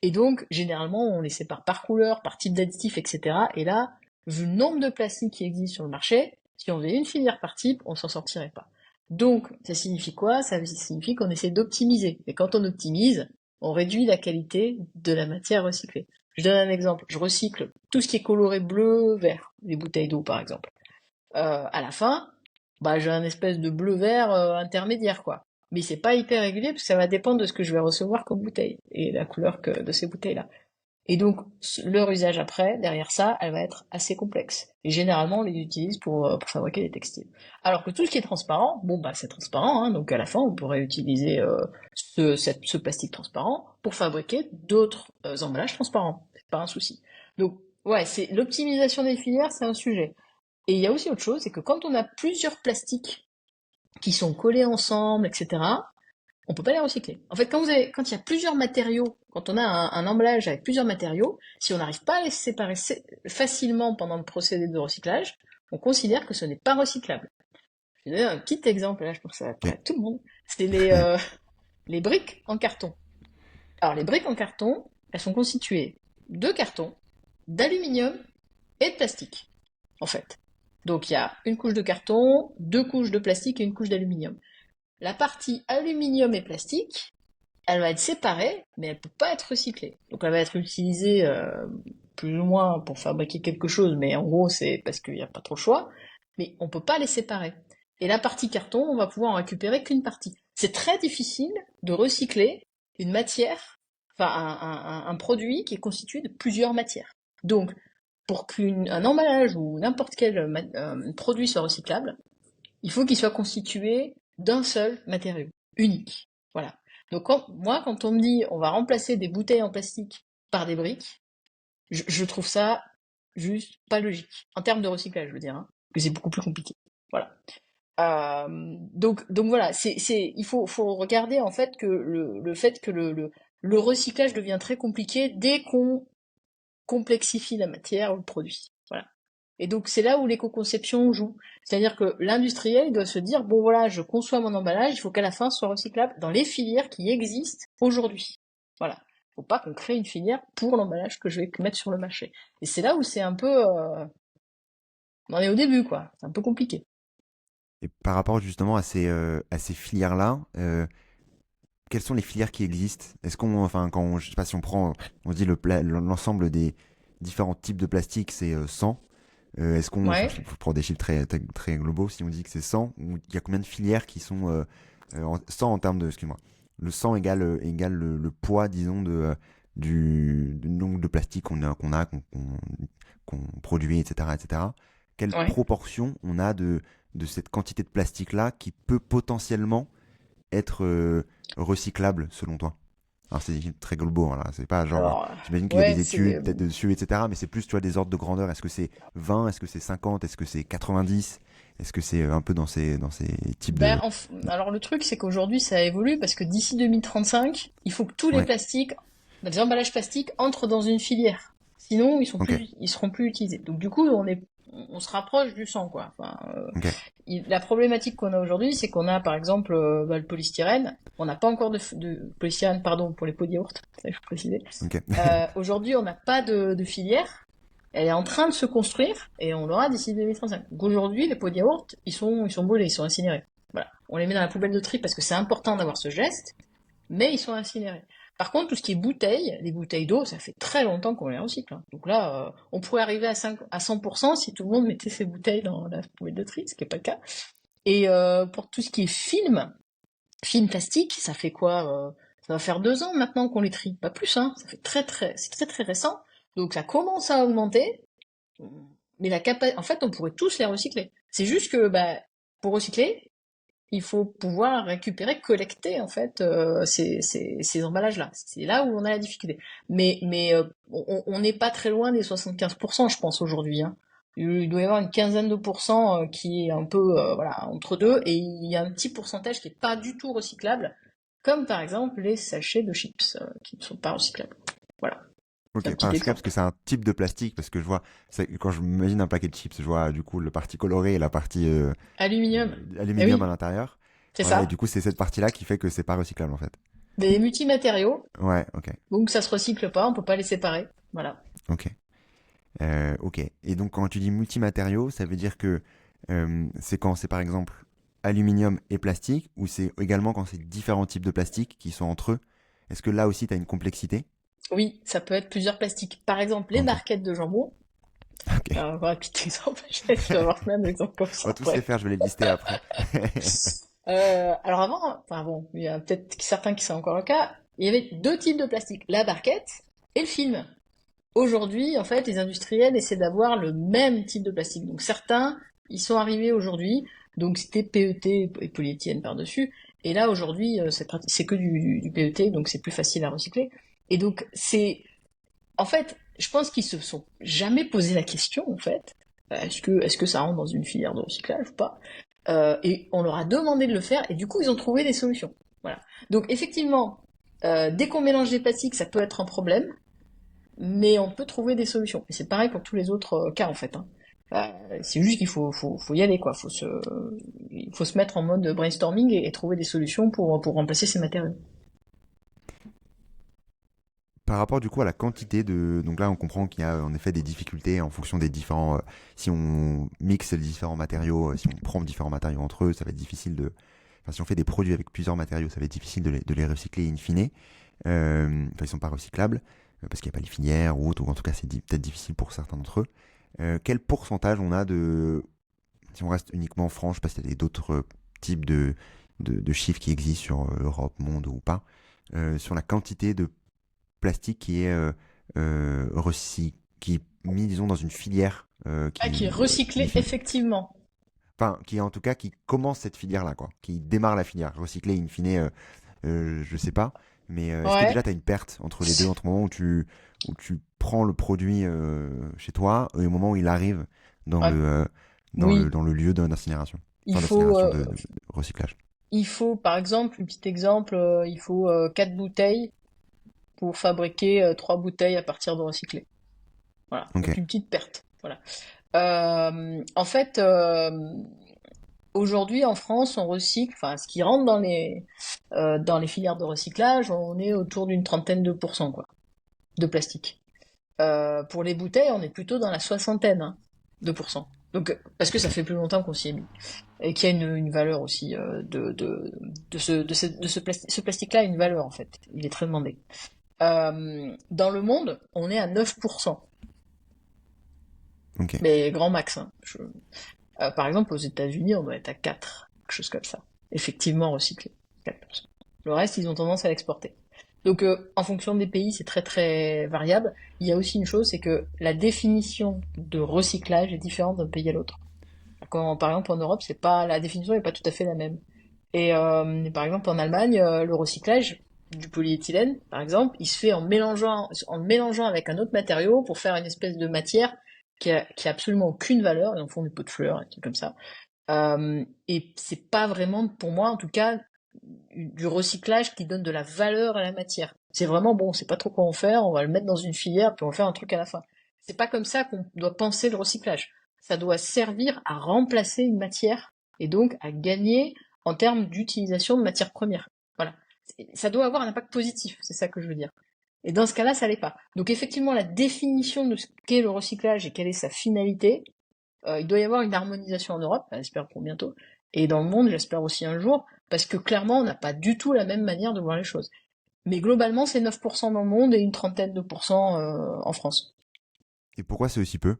Et donc, généralement, on les sépare par couleur, par type d'additif, etc. Et là, vu le nombre de plastiques qui existent sur le marché, si on faisait une filière par type, on s'en sortirait pas. Donc, ça signifie quoi? Ça signifie qu'on essaie d'optimiser. Et quand on optimise, on réduit la qualité de la matière recyclée. Je donne un exemple. Je recycle tout ce qui est coloré bleu, vert. Les bouteilles d'eau, par exemple. À la fin, bah, j'ai un espèce de bleu-vert intermédiaire, quoi. Mais c'est pas hyper régulier parce que ça va dépendre de ce que je vais recevoir comme bouteille et la couleur de ces bouteilles-là. Et donc, leur usage après, derrière ça, elle va être assez complexe. Et généralement, on les utilise pour fabriquer des textiles. Alors que tout ce qui est transparent, bon, bah, c'est transparent, hein, donc à la fin, on pourrait utiliser ce plastique transparent pour fabriquer d'autres emballages transparents. C'est pas un souci. Donc, ouais, c'est l'optimisation des filières, c'est un sujet. Et il y a aussi autre chose, c'est que quand on a plusieurs plastiques qui sont collés ensemble, etc., on peut pas les recycler. En fait, quand il y a plusieurs matériaux, quand on a un emballage avec plusieurs matériaux, si on n'arrive pas à les séparer facilement pendant le procédé de recyclage, on considère que ce n'est pas recyclable. Je vais donner un petit exemple, là je pense que ça va Ok. paraître tout le monde. C'est les briques en carton. Alors, les briques en carton, elles sont constituées de carton, d'aluminium et de plastique, en fait. Donc, il y a une couche de carton, deux couches de plastique et une couche d'aluminium. La partie aluminium et plastique, elle va être séparée, mais elle peut pas être recyclée. Donc, elle va être utilisée plus ou moins pour fabriquer quelque chose, mais en gros, c'est parce qu'il n'y a pas trop le choix. Mais on peut pas les séparer. Et la partie carton, on va pouvoir en récupérer qu'une partie. C'est très difficile de recycler une matière, enfin un produit qui est constitué de plusieurs matières. Donc, pour qu'un emballage ou n'importe quel produit soit recyclable, il faut qu'il soit constitué d'un seul matériau, unique. Voilà. Donc quand on me dit on va remplacer des bouteilles en plastique par des briques, je trouve ça juste pas logique. En termes de recyclage, je veux dire, hein, que c'est beaucoup plus compliqué. Voilà. Donc voilà, faut regarder en fait que le fait que le recyclage devient très compliqué dès qu'on complexifie la matière ou le produit. Voilà. Et donc c'est là où l'éco-conception joue. C'est-à-dire que l'industriel il doit se dire, bon voilà, je conçois mon emballage, il faut qu'à la fin ce soit recyclable dans les filières qui existent aujourd'hui. Voilà. Faut pas qu'on crée une filière pour l'emballage que je vais mettre sur le marché. Et c'est là où c'est un peu... on en est au début, quoi. C'est un peu compliqué. Et par rapport justement à ces filières-là, quelles sont les filières qui existent? Est-ce qu'on, enfin, je sais pas si on prend, on dit l'ensemble des différents types de plastique, c'est 100. Est-ce qu'on, enfin, Ouais. je prends des chiffres très globaux, si on dit que c'est 100, ou il y a combien de filières qui sont 100 en termes de, excuse-moi, le 100 égale le poids, disons, du nombre de plastique qu'on produit, etc., etc. Quelle Ouais. proportion on a de cette quantité de plastique-là qui peut potentiellement être recyclable selon toi? Alors c'est très global, voilà. C'est pas genre, Alors, j'imagine qu'il y a ouais, des c'est... études peut-être dessus, etc. Mais c'est plus, tu vois, des ordres de grandeur. Est-ce que c'est 20? Est-ce que c'est 50? Est-ce que c'est 90? Est-ce que c'est un peu dans ces types de... Alors le truc, c'est qu'aujourd'hui, ça évolue parce que d'ici 2035, il faut que tous les Ouais, plastiques, les emballages plastiques entrent dans une filière. Sinon, ok, ils seront plus utilisés. Donc du coup, on se rapproche du sang, quoi. Enfin, ok, la problématique qu'on a aujourd'hui, c'est qu'on a, par exemple, le polystyrène. On n'a pas encore de polystyrène, pardon, pour les pots de yaourt. Ça, il faut préciser. ok. Aujourd'hui, on n'a pas de filière. Elle est en train de se construire et on l'aura d'ici 2035. Donc aujourd'hui, les pots de yaourt, ils sont brûlés, ils sont incinérés. Voilà. On les met dans la poubelle de tri parce que c'est important d'avoir ce geste, mais ils sont incinérés. Par contre, tout ce qui est bouteilles, les bouteilles d'eau, ça fait très longtemps qu'on les recycle, hein. Donc là, on pourrait arriver à 100% si tout le monde mettait ses bouteilles dans la poubelle de tri, ce qui n'est pas le cas. Et pour tout ce qui est film plastique, ça fait quoi ça va faire 2 ans maintenant qu'on les trie, pas plus, hein. Ça fait c'est très très récent. Donc ça commence à augmenter, mais en fait, on pourrait tous les recycler. C'est juste que, bah, pour recycler, il faut pouvoir récupérer, collecter en fait ces emballages-là. C'est là où on a la difficulté. Mais on n'est pas très loin des 75%, je pense aujourd'hui, hein. Il doit y avoir une quinzaine de pourcents qui est un peu voilà entre deux, et il y a un petit pourcentage qui est pas du tout recyclable, comme par exemple les sachets de chips qui ne sont pas recyclables. Voilà, c'est un Ok, petit parce que exemple. c'est un type de plastique, parce que je vois, quand je m'imagine un paquet de chips, je vois du coup le partie colorée et la partie Aluminium, eh aluminium à oui, l'intérieur. c'est Voilà, et ça. du coup c'est cette partie-là qui fait que c'est pas recyclable en fait. Des multimatériaux, Ouais, ok, donc ça se recycle pas, on peut pas les séparer. Voilà. ok. Ok. Et donc, quand tu dis multimatériaux, ça veut dire que c'est quand c'est par exemple aluminium et plastique, ou c'est également quand c'est différents types de plastique qui sont entre eux? Est-ce que là aussi, tu as une complexité? Oui, ça peut être plusieurs plastiques. Par exemple, les Ok. barquettes de jambon. Ok. Un rapide exemple, je vais avoir plein d'exemples comme On va ça tous les après. faire, je vais les lister après. Alors avant, enfin bon, il y a peut-être certains qui sont encore le cas, il y avait deux types de plastique, la barquette et le film. Aujourd'hui, en fait, les industriels essaient d'avoir le même type de plastique. Donc certains, ils sont arrivés aujourd'hui, donc c'était PET et polyéthylène par-dessus. Et là, aujourd'hui, c'est que du PET, donc c'est plus facile à recycler. Et donc en fait, je pense qu'ils se sont jamais posé la question, en fait, est-ce que ça rentre dans une filière de recyclage ou pas? Et on leur a demandé de le faire, et du coup, ils ont trouvé des solutions. Voilà. Donc, effectivement, dès qu'on mélange des plastiques, ça peut être un problème, mais on peut trouver des solutions. Et c'est pareil pour tous les autres cas, en fait, hein. C'est juste qu'il faut y aller, quoi. il faut se mettre en mode brainstorming et trouver des solutions pour remplacer ces matériaux. Par rapport du coup à la quantité de... Donc là on comprend qu'il y a en effet des difficultés en fonction des différents... si on mixe les différents matériaux, si on prend différents matériaux entre eux, ça va être difficile de... Enfin si on fait des produits avec plusieurs matériaux, ça va être difficile de les recycler in fine. Enfin ils sont pas recyclables parce qu'il n'y a pas les filières ou autre, ou en tout cas c'est peut-être difficile pour certains d'entre eux. Quel pourcentage on a de... Si on reste uniquement en France, je sais pas s'il y a d'autres types de chiffres qui existent sur Europe, monde ou pas, sur la quantité de plastique qui est qui est mis disons dans une filière Ah, qui est in recyclé fine. effectivement. Enfin qui en tout cas qui commence cette filière là quoi, qui démarre la filière recyclée in fine, je sais pas, mais est-ce que Ouais. déjà tu as une perte entre les deux, entre le moment où tu prends le produit chez toi et au moment où il arrive dans Ouais. Oui. dans le lieu d'incinération, Il enfin faut, d'incinération de recyclage. il faut, par exemple, un petit exemple, il faut 4 bouteilles pour fabriquer 3 bouteilles à partir de recyclés. Voilà. Ok. Donc une petite perte. Voilà. En fait, aujourd'hui en France, on recycle, enfin, ce qui rentre dans les filières de recyclage, on est autour d'une trentaine de pourcents, quoi, de plastique. Pour les bouteilles, on est plutôt dans la soixantaine, hein, de pourcents. Donc, parce que ça Ok. fait plus longtemps qu'on s'y est mis. Et qu'il y a une valeur aussi ce plastique-là a une valeur en fait. Il est très demandé. Dans le monde, on est à 9%, Ok. mais grand max, hein. Par exemple, aux États-Unis, on doit être à 4, quelque chose comme ça. Effectivement recyclé, 4%. Le reste, ils ont tendance à l'exporter. Donc, en fonction des pays, c'est très très variable. Il y a aussi une chose, c'est que la définition de recyclage est différente d'un pays à l'autre. Quand, par exemple, en Europe, c'est pas la définition n'est pas tout à fait la même. Et par exemple, en Allemagne, le recyclage du polyéthylène, par exemple, il se fait en le mélangeant avec un autre matériau pour faire une espèce de matière qui a absolument aucune valeur. Ils en font des pots de fleurs, et des trucs comme ça. Et c'est pas vraiment, pour moi, en tout cas, du recyclage qui donne de la valeur à la matière. C'est vraiment bon, c'est pas trop quoi en faire, on va le mettre dans une filière, puis on va faire un truc à la fin. C'est pas comme ça qu'on doit penser le recyclage. Ça doit servir à remplacer une matière et donc à gagner en termes d'utilisation de matières premières. Voilà. Ça doit avoir un impact positif, c'est ça que je veux dire. Et dans ce cas-là, ça l'est pas. Donc effectivement, la définition de ce qu'est le recyclage et quelle est sa finalité, il doit y avoir une harmonisation en Europe, j'espère pour bientôt, et dans le monde, j'espère aussi un jour, parce que clairement, on n'a pas du tout la même manière de voir les choses. Mais globalement, c'est 9% dans le monde et une trentaine de pourcents en France. Et pourquoi c'est aussi peu?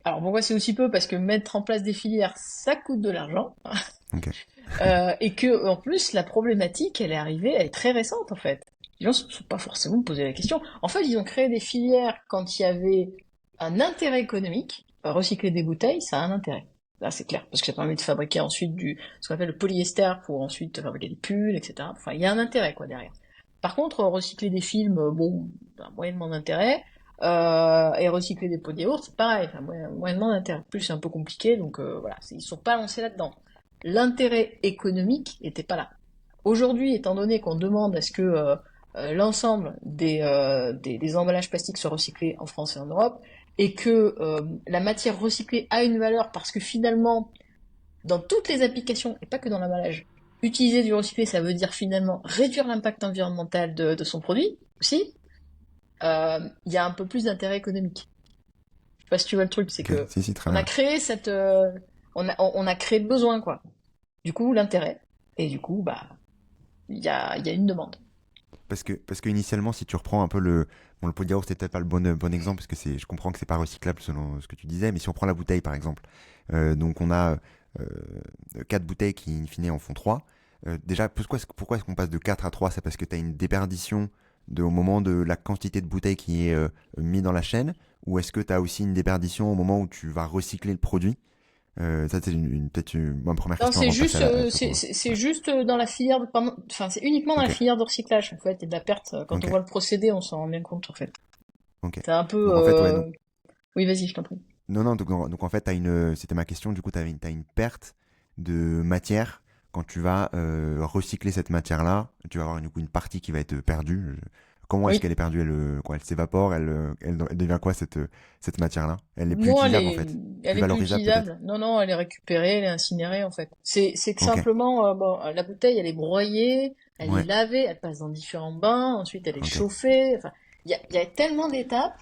Alors pourquoi c'est aussi peu? Parce que mettre en place des filières, ça coûte de l'argent. Ok. Et que en plus, la problématique, elle est arrivée, elle est très récente en fait. Les gens ne se sont pas forcément posé la question. En fait, ils ont créé des filières quand il y avait un intérêt économique. Recycler des bouteilles, ça a un intérêt. Là, c'est clair, parce que ça permet de fabriquer ensuite ce qu'on appelle le polyester pour ensuite fabriquer des pulls, etc. Enfin, il y a un intérêt, quoi, derrière. Par contre, recycler des films, bon, un moyennement d'intérêt. Et recycler des pots de yaourt, c'est pareil, enfin, moyennement d'intérêt. Plus, c'est un peu compliqué, donc voilà, ils sont pas lancés là-dedans. L'intérêt économique n'était pas là. Aujourd'hui, étant donné qu'on demande à ce que l'ensemble des emballages plastiques soient recyclés en France et en Europe, et que la matière recyclée a une valeur parce que finalement, dans toutes les applications, et pas que dans l'emballage, utiliser du recyclé, ça veut dire finalement réduire l'impact environnemental de son produit aussi, il y a un peu plus d'intérêt économique. Je sais pas si tu vois le truc, c'est Ok. que Si, si, très on a bien. créé on a créé le besoin, quoi. Du coup, l'intérêt. Et du coup, bah, il y a une demande. Parce que initialement, si tu reprends un peu bon, le pot de yaourt, c'est peut-être pas le bon exemple, parce que je comprends que c'est pas recyclable selon ce que tu disais, mais si on prend la bouteille par exemple, donc on a 4 bouteilles qui, in fine, en font 3. Déjà, pourquoi est-ce qu'on passe de 4 à 3? C'est parce que tu as une déperdition au moment de la quantité de bouteilles qui est mise dans la chaîne, ou est-ce que tu as aussi une déperdition au moment où tu vas recycler le produit? Ça, c'est peut-être ma première Non, question avant de passer à ce qu'on... c'est Ouais. juste dans la filière enfin, c'est uniquement dans la Ok, filière de recyclage, en fait, et de la perte. Quand on ok, voit le procédé, on s'en rend bien compte, en fait. ok. C'est un peu, Donc en fait, ouais, donc, oui, vas-y, je t'en prie. non, non, donc en fait, c'était ma question, du coup, t'as une perte de matière quand tu vas recycler cette matière-là. Tu vas avoir une partie qui va être perdue. comment est-ce Oui. qu'elle est perdue? Elle s'évapore, elle devient quoi cette matière-là? Elle n'est plus Non, utilisable en fait, elle plus est plus valorisable peut-être. utilisable. Non, non, elle est récupérée, elle est incinérée en fait. C'est que Ok, simplement, bon, la bouteille, elle est broyée, elle est ouais, lavée, elle passe dans différents bains, ensuite elle est ok, chauffée. Enfin, il y a tellement d'étapes.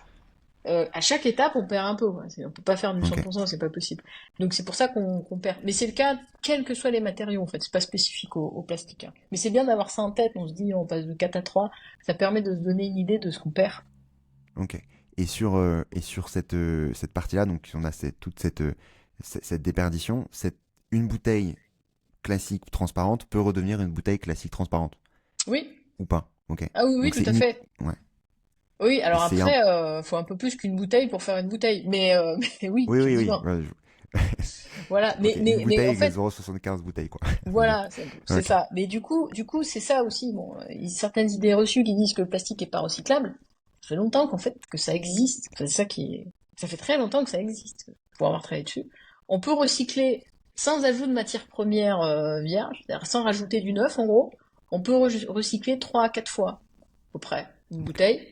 À chaque étape, on perd un peu, quoi. On peut pas faire du ok, 100%, c'est pas possible. Donc c'est pour ça qu'on perd. Mais c'est le cas, quels que soient les matériaux, en fait. C'est pas spécifique au plastique, hein. Mais c'est bien d'avoir ça en tête. On se dit, on passe de 4 à 3. Ça permet de se donner une idée de ce qu'on perd. ok. Et sur cette partie-là, donc on a toute cette déperdition, une bouteille classique transparente peut redevenir une bouteille classique transparente Oui. ou pas. Ok. Ah oui, oui, Donc tout c'est à unique. fait. Ouais. Oui, Et alors c'est un. après, faut un peu plus qu'une bouteille pour faire une bouteille. Mais oui, Oui, oui, oui. effectivement. Voilà. Ok, une Mais bouteille en égale fait, 0,75 bouteilles, quoi. On va dire. voilà, c'est Ok. ça. Mais du coup, c'est ça aussi. Bon, il y a certaines idées reçues qui disent que le plastique est pas recyclable. Ça fait longtemps qu'en fait que ça existe. Enfin, c'est ça qui est. Ça fait très longtemps que ça existe. Pour avoir travaillé dessus, on peut recycler sans ajout de matière première vierge, c'est-à-dire sans rajouter du neuf en gros. On peut recycler 3 à 4 fois à peu près une Ok. bouteille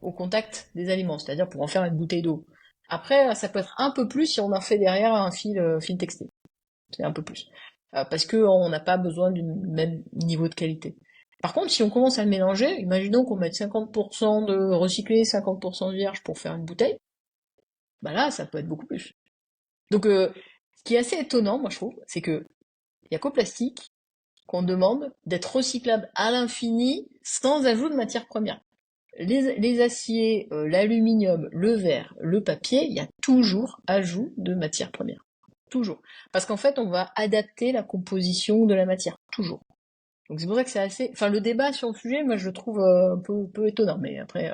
au contact des aliments, c'est-à-dire pour en faire une bouteille d'eau. Après, ça peut être un peu plus si on en fait derrière un fil textile. C'est un peu plus. Parce que on n'a pas besoin du même niveau de qualité. Par contre, si on commence à le mélanger, imaginons qu'on mette 50% de recyclé, 50% de vierge pour faire une bouteille, bah là, ça peut être beaucoup plus. Donc, ce qui est assez étonnant, moi je trouve, c'est que il y a qu'au plastique qu'on demande d'être recyclable à l'infini sans ajout de matière première. Les aciers, l'aluminium, le verre, le papier, il y a toujours ajout de matière première. Toujours. Parce qu'en fait, on va adapter la composition de la matière. Toujours. Donc c'est pour ça que c'est assez. Enfin, le débat sur le sujet, moi, je le trouve peu étonnant. Mais après,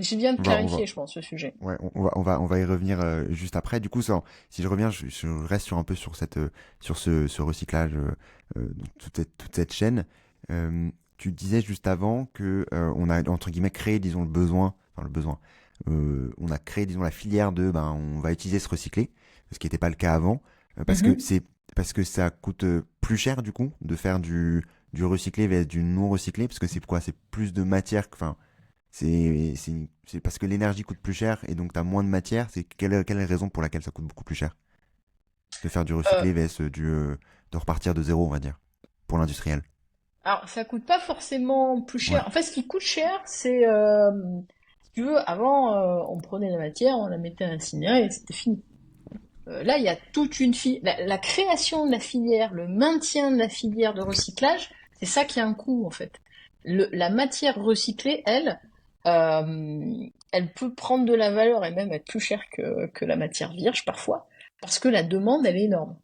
c'est bien de On va, clarifier, je pense, ce sujet. ouais, on va y revenir juste après. Du coup, si je reviens, je reste sur un peu sur ce recyclage, donc toute cette chaîne. Tu disais juste avant que on a entre guillemets créé, disons, le besoin, enfin le besoin. On a créé, disons, la filière de, ben, on va utiliser ce recyclé, ce qui n'était pas le cas avant, Mhm. parce que ça coûte plus cher du coup de faire du recyclé vs du non recyclé, parce que c'est quoi? C'est plus de matière, enfin c'est parce que l'énergie coûte plus cher et donc tu as moins de matière. Quelle est la raison pour laquelle ça coûte beaucoup plus cher de faire du Euh, recyclé vs de repartir de zéro, on va dire, pour l'industriel. alors, ça coûte pas forcément plus Ouais, cher. En fait, ce qui coûte cher, c'est, si tu veux, avant, on prenait la matière, on la mettait à incinérer et c'était fini. Là, il y a toute une filière. La création de la filière, le maintien de la filière de ok. recyclage, c'est ça qui a un coût, en fait. La matière recyclée, elle, elle peut prendre de la valeur et même être plus chère que la matière vierge parfois, parce que la demande, elle est énorme.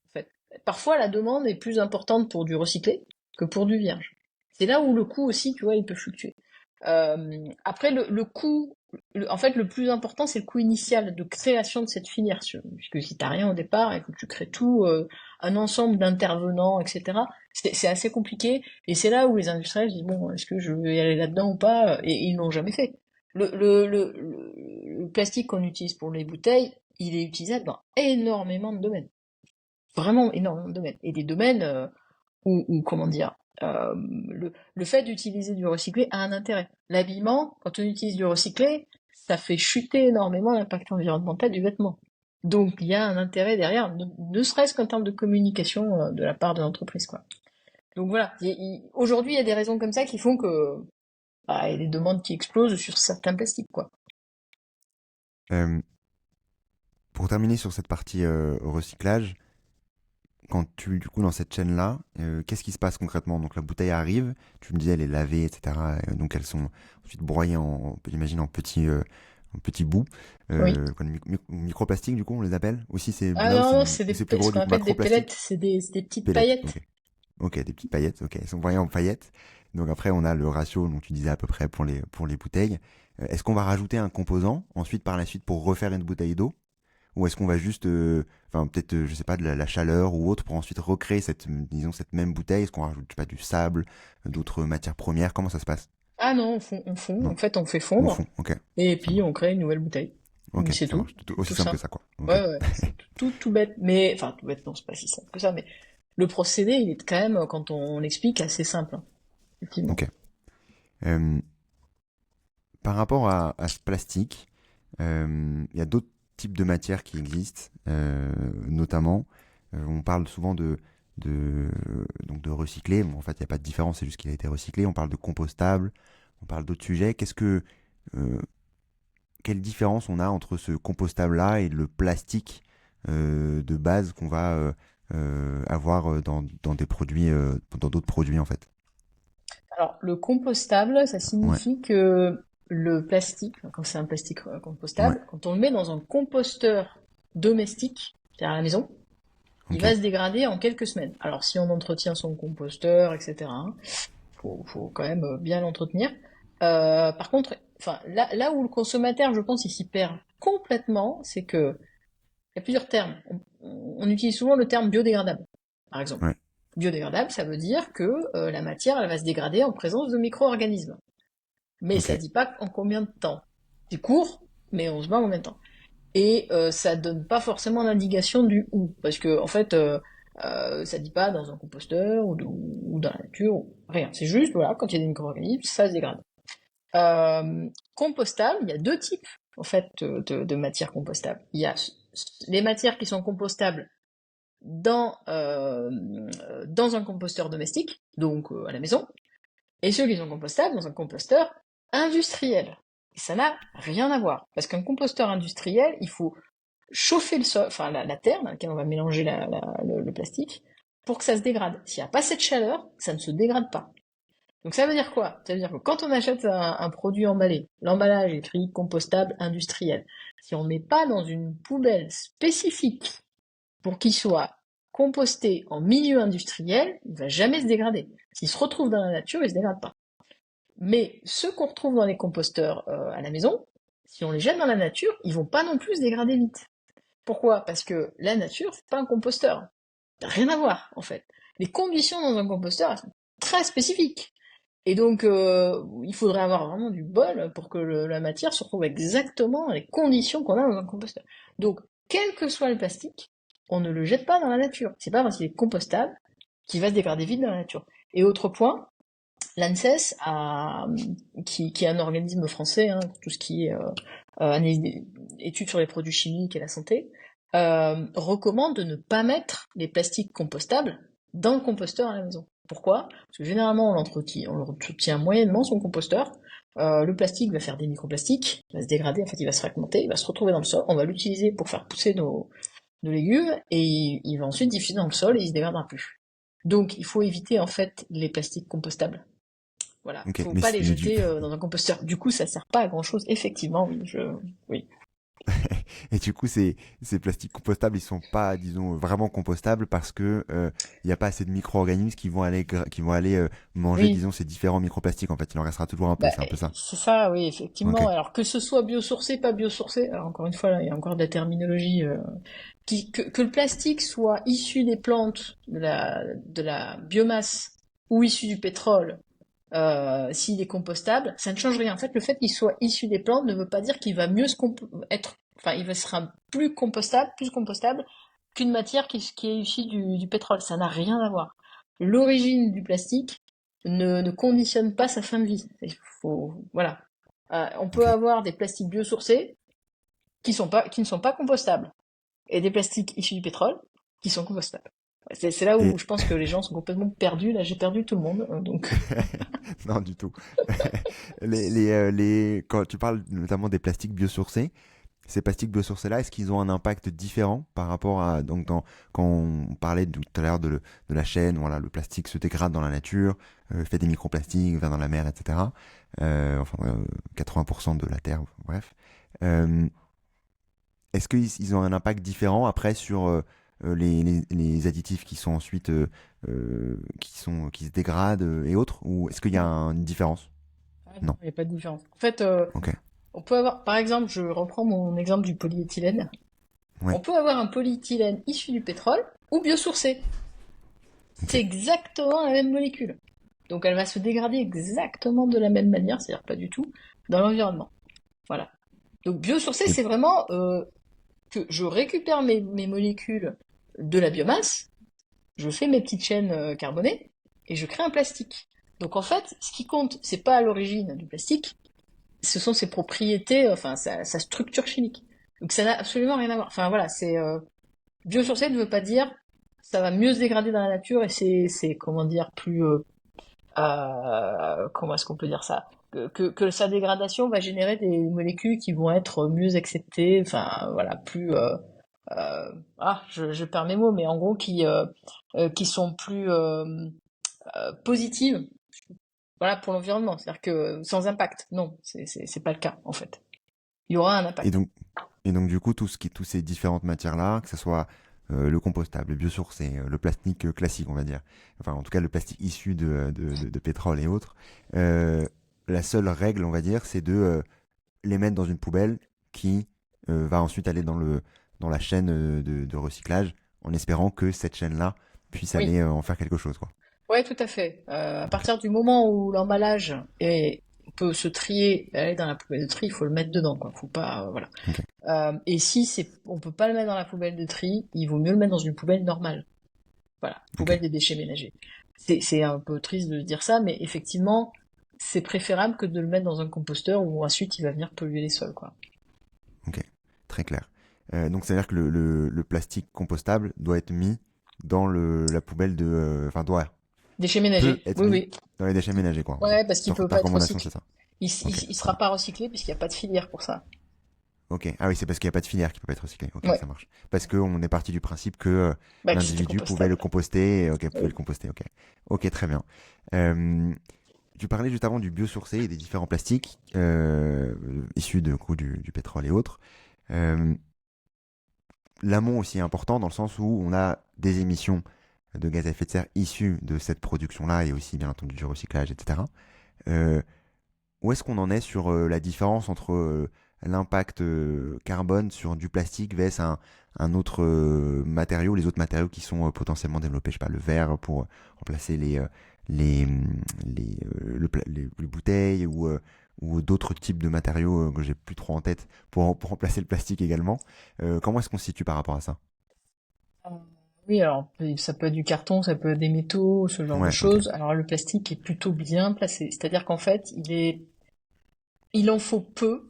En fait. Parfois, la demande est plus importante pour du recyclé que pour du vierge. C'est là où le coût aussi, tu vois, il peut fluctuer. Après, le coût, en fait, le plus important, c'est le coût initial de création de cette filière. Puisque si t'as rien au départ, il faut que tu crées tout, un ensemble d'intervenants, etc. C'est assez compliqué. Et c'est là où les industriels disent, bon, est-ce que je vais y aller là-dedans ou pas? Et ils l'ont jamais fait. Le plastique qu'on utilise pour les bouteilles, il est utilisable dans énormément de domaines. Vraiment énormément de domaines. Et des domaines comment dire, le fait d'utiliser du recyclé a un intérêt. L'habillement, quand on utilise du recyclé, ça fait chuter énormément l'impact environnemental du vêtement. Donc il y a un intérêt derrière, ne serait-ce qu'en termes de communication de la part de l'entreprise, quoi. Donc voilà, aujourd'hui il y a des raisons comme ça qui font que bah, il y a des demandes qui explosent sur certains plastiques, quoi. Euh, pour terminer sur cette partie recyclage, quand du coup, dans cette chaîne-là, qu'est-ce qui se passe concrètement? Donc la bouteille arrive, tu me disais, elle est lavée, etc. Donc elles sont ensuite broyées j'imagine, en petits bouts. Oui. Quoi, microplastiques, du coup, on les appelle. Aussi, Ah là où non, c'est non, c'est c'est plus ce gros, qu'on du coup, appelle des pellets, macroplastique. c'est des petites Pellettes, paillettes. ok. Ok, des petites paillettes, ok. Elles sont broyées en paillettes. Donc après, on a le ratio, dont tu disais à peu près pour les bouteilles. Est-ce qu'on va rajouter un composant ensuite par la suite pour refaire une bouteille d'eau? Ou est-ce qu'on va juste, enfin peut-être, je sais pas, de la chaleur ou autre pour ensuite recréer disons, cette même bouteille? Est-ce qu'on rajoute, je sais pas, du sable, d'autres matières premières? Comment ça se passe? Ah non, Non, en fait on fait au fondre, fond, ok, et ça puis on marche. crée une nouvelle bouteille. Ok, C'est ça tout, marche. Aussi tout simple que simple. ça, quoi. Ok. Ouais, ouais, c'est tout bête, mais enfin tout bête, non, c'est pas si simple que ça, mais le procédé, il est quand même, quand on l'explique, assez simple, hein, effectivement. Ok. Euh, Par rapport à ce plastique, il y a d'autres types de matières qui existent, notamment, on parle souvent donc de recycler. Bon, en fait, il n'y a pas de différence, c'est juste qu'il a été recyclé. On parle de compostable, on parle d'autres sujets. Euh, quelle différence on a entre ce compostable-là et le plastique de base qu'on va avoir dans des produits, dans d'autres produits en fait? Alors, le compostable, ça Ouais, signifie que le plastique, quand c'est un plastique ouais, compostable, quand on le met dans un composteur domestique, c'est-à-dire à la maison, il ok, va se dégrader en quelques semaines. Alors, si on entretient son composteur, etc., faut quand même bien l'entretenir. Par contre, enfin, là où le consommateur, je pense, il s'y perd complètement, c'est que il y a plusieurs termes. On utilise souvent le terme biodégradable, par exemple. ouais, Biodégradable, ça veut dire que la matière, elle va se dégrader en présence de micro-organismes. Mais ok, ça dit pas en combien de temps. C'est court, mais on se bat en combien de temps. Et ça donne pas forcément l'indication du où, parce que en fait, ça dit pas dans un composteur ou dans la nature, ou rien. C'est juste, voilà, quand il y a des micro-organismes, ça se dégrade. Compostable, il y a deux types en fait de matières compostables. Il y a les matières qui sont compostables dans un composteur domestique, donc à la maison, et ceux qui sont compostables dans un composteur industriel. Et ça n'a rien à voir, parce qu'un composteur industriel, il faut chauffer le sol, enfin la terre dans laquelle on va mélanger le plastique, pour que ça se dégrade. S'il n'y a pas cette chaleur, ça ne se dégrade pas. Donc ça veut dire quoi? Ça veut dire que quand on achète un produit emballé, l'emballage est écrit compostable industriel. Si on ne met pas dans une poubelle spécifique pour qu'il soit composté en milieu industriel, il va jamais se dégrader. S'il se retrouve dans la nature, il se dégrade pas. Mais ceux qu'on retrouve dans les composteurs à la maison, si on les jette dans la nature, ils vont pas non plus se dégrader vite. Pourquoi? Parce que la nature, c'est pas un composteur. Ça n'a rien à voir, en fait. Les conditions dans un composteur, elles sont très spécifiques. Et donc, il faudrait avoir vraiment du bol pour que la matière se retrouve exactement dans les conditions qu'on a dans un composteur. Donc, quel que soit le plastique, on ne le jette pas dans la nature. C'est pas parce qu'il est compostable qu'il va se dégrader vite dans la nature. Et autre point, l'ANSES, qui est un organisme français, hein, pour tout ce qui est études sur les produits chimiques et la santé, recommande de ne pas mettre les plastiques compostables dans le composteur à la maison. Pourquoi? Parce que généralement on l'entretient moyennement son composteur. Le plastique va faire des microplastiques, il va se dégrader, en fait il va se fragmenter, il va se retrouver dans le sol, on va l'utiliser pour faire pousser nos légumes et il va ensuite diffuser dans le sol et il se dégradera plus. Donc il faut éviter en fait les plastiques compostables. Voilà, ok. faut pas les Mais du, jeter dans un composteur. Du coup, ça sert pas à grand chose. Effectivement, oui. et du coup, ces plastiques compostables, ils sont pas, disons, vraiment compostables parce que il n'y a pas assez de micro-organismes qui vont aller manger, Oui, disons, ces différents microplastiques. En fait, il en restera toujours un peu. bah, C'est un peu ça. c'est ça, oui, Ok, effectivement. Alors que ce soit biosourcé, pas biosourcé, alors encore une fois, là, il y a encore de la terminologie. Que le plastique soit issu des plantes, de la biomasse, ou issu du pétrole, s'il est compostable, ça ne change rien. En fait, le fait qu'il soit issu des plantes ne veut pas dire qu'il va mieux être, enfin, sera plus compostable qu'une matière qui est issue du pétrole. Ça n'a rien à voir. L'origine du plastique ne conditionne pas sa fin de vie. Voilà. On peut ok. avoir des plastiques biosourcés qui ne sont pas compostables et des plastiques issus du pétrole qui sont compostables. C'est là où Et je pense que les gens sont complètement perdus. Là, j'ai perdu tout le monde. Donc, non, du tout. Quand tu parles notamment des plastiques biosourcés, ces plastiques biosourcés-là, est-ce qu'ils ont un impact différent par rapport à quand on parlait tout à l'heure de la chaîne, voilà, le plastique se dégrade dans la nature, fait des microplastiques, va dans la mer, etc. 80% de la terre, bref. Euh, Est-ce qu'ils ont un impact différent après sur les additifs qui sont ensuite qui se dégradent et autres, ou est-ce qu'il y a une différence? ah non, Non. il n'y a pas de différence. En fait, Ok. on peut avoir, par exemple, je reprends mon exemple du polyéthylène. On Ouais. peut avoir un polyéthylène issu du pétrole ou biosourcé. Ok. C'est exactement la même molécule. Donc elle va se dégrader exactement de la même manière, c'est-à-dire pas du tout, dans l'environnement. Voilà. Donc biosourcé, Et c'est vraiment que je récupère mes molécules de la biomasse, je fais mes petites chaînes carbonées et je crée un plastique. Donc en fait, ce qui compte, c'est pas à l'origine du plastique, ce sont ses propriétés, enfin sa structure chimique. Donc ça n'a absolument rien à voir. Enfin voilà, c'est biosourcé ne veut pas dire ça va mieux se dégrader dans la nature et c'est comment dire plus comment est-ce qu'on peut dire ça que sa dégradation va générer des molécules qui vont être mieux acceptées, enfin voilà, plus je perds mes mots, mais en gros qui sont plus positives, voilà, pour l'environnement. C'est-à-dire que sans impact, non, c'est pas le cas en fait. Il y aura un Et impact. donc, et donc du coup, tous ces différentes matières-là, que ce soit le compostable, le biosourcé, le plastique classique, on va dire, enfin en tout cas le plastique issu de pétrole et autres, euh, la seule règle, on va dire, c'est de les mettre dans une poubelle qui va ensuite aller dans la chaîne de recyclage, en espérant que cette chaîne-là puisse Oui, aller en faire quelque chose, quoi. ouais, tout à fait. À Ok, partir du moment où l'emballage peut se trier, aller dans la poubelle de tri, il faut le mettre dedans, quoi. Faut pas, voilà. ok, Et si on peut pas le mettre dans la poubelle de tri, il vaut mieux le mettre dans une poubelle normale. Voilà, ok, poubelle des déchets ménagers. C'est un peu triste de dire ça, mais effectivement, c'est préférable que de le mettre dans un composteur où ensuite il va venir polluer les sols, quoi. ok, très clair. Donc c'est-à-dire que le plastique compostable doit être mis dans la poubelle enfin doit Déchets peut ménagers, être oui, mis oui. dans les déchets ménagers, quoi, en gros. Ouais, parce qu'il peut Ta pas être recommandation, recyclé. c'est ça. Ok, Il très sera bien. pas recyclé puisqu'il n'y a pas de filière pour ça. Ok. Ah oui, c'est parce qu'il n'y a pas de filière qui peut pas être recyclé. Ok, Ouais, ça marche. Parce qu'on est parti du principe que bah que c'était l'individu pouvait le compostable. composter. Ok, pouvait le Oui. composter. Ok. Ok, très bien. Euh, Tu parlais juste avant du biosourcé et des différents plastiques issus du pétrole et autres. Euh, L'amont aussi est important dans le sens où on a des émissions de gaz à effet de serre issues de cette production-là et aussi bien entendu du recyclage, etc. Euh, Où est-ce qu'on en est sur la différence entre l'impact carbone sur du plastique vs un autre matériau, les autres matériaux qui sont potentiellement développés, je sais pas, le verre pour remplacer les, les bouteilles ou d'autres types de matériaux que j'ai plus trop en tête pour remplacer le plastique également. Comment est-ce qu'on se situe par rapport à ça? Euh, Oui, alors ça peut être du carton, ça peut être des métaux, ce genre de Ouais, ok. choses. Alors le plastique est plutôt bien placé, c'est-à-dire qu'en fait, il en faut peu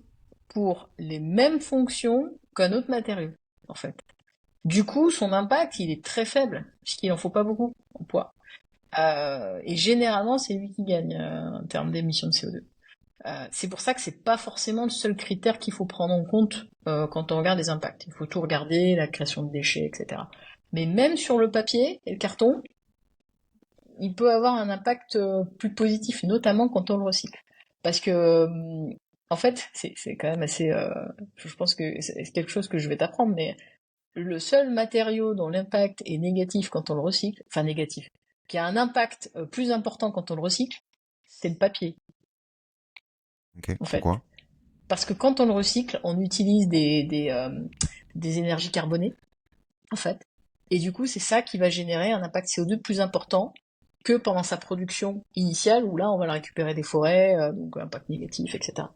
pour les mêmes fonctions qu'un autre matériau, en fait. Du coup, son impact, il est très faible, puisqu'il en faut pas beaucoup en poids. Et généralement, c'est lui qui gagne en termes d'émissions de CO2. C'est pour ça que c'est pas forcément le seul critère qu'il faut prendre en compte quand on regarde les impacts. Il faut tout regarder, la création de déchets, etc. Mais même sur le papier et le carton, il peut avoir un impact plus positif, notamment quand on le recycle. Parce que, en fait, c'est quand même assez... je pense que c'est quelque chose que je vais t'apprendre, mais le seul matériau dont l'impact est négatif quand on le recycle, enfin négatif, qui a un impact plus important quand on le recycle, c'est le papier, Ok. en fait. Pourquoi? Parce que quand on le recycle, on utilise des énergies carbonées, en fait. Et du coup, c'est ça qui va générer un impact CO2 plus important que pendant sa production initiale, où là, on va la récupérer des forêts, donc impact négatif, etc.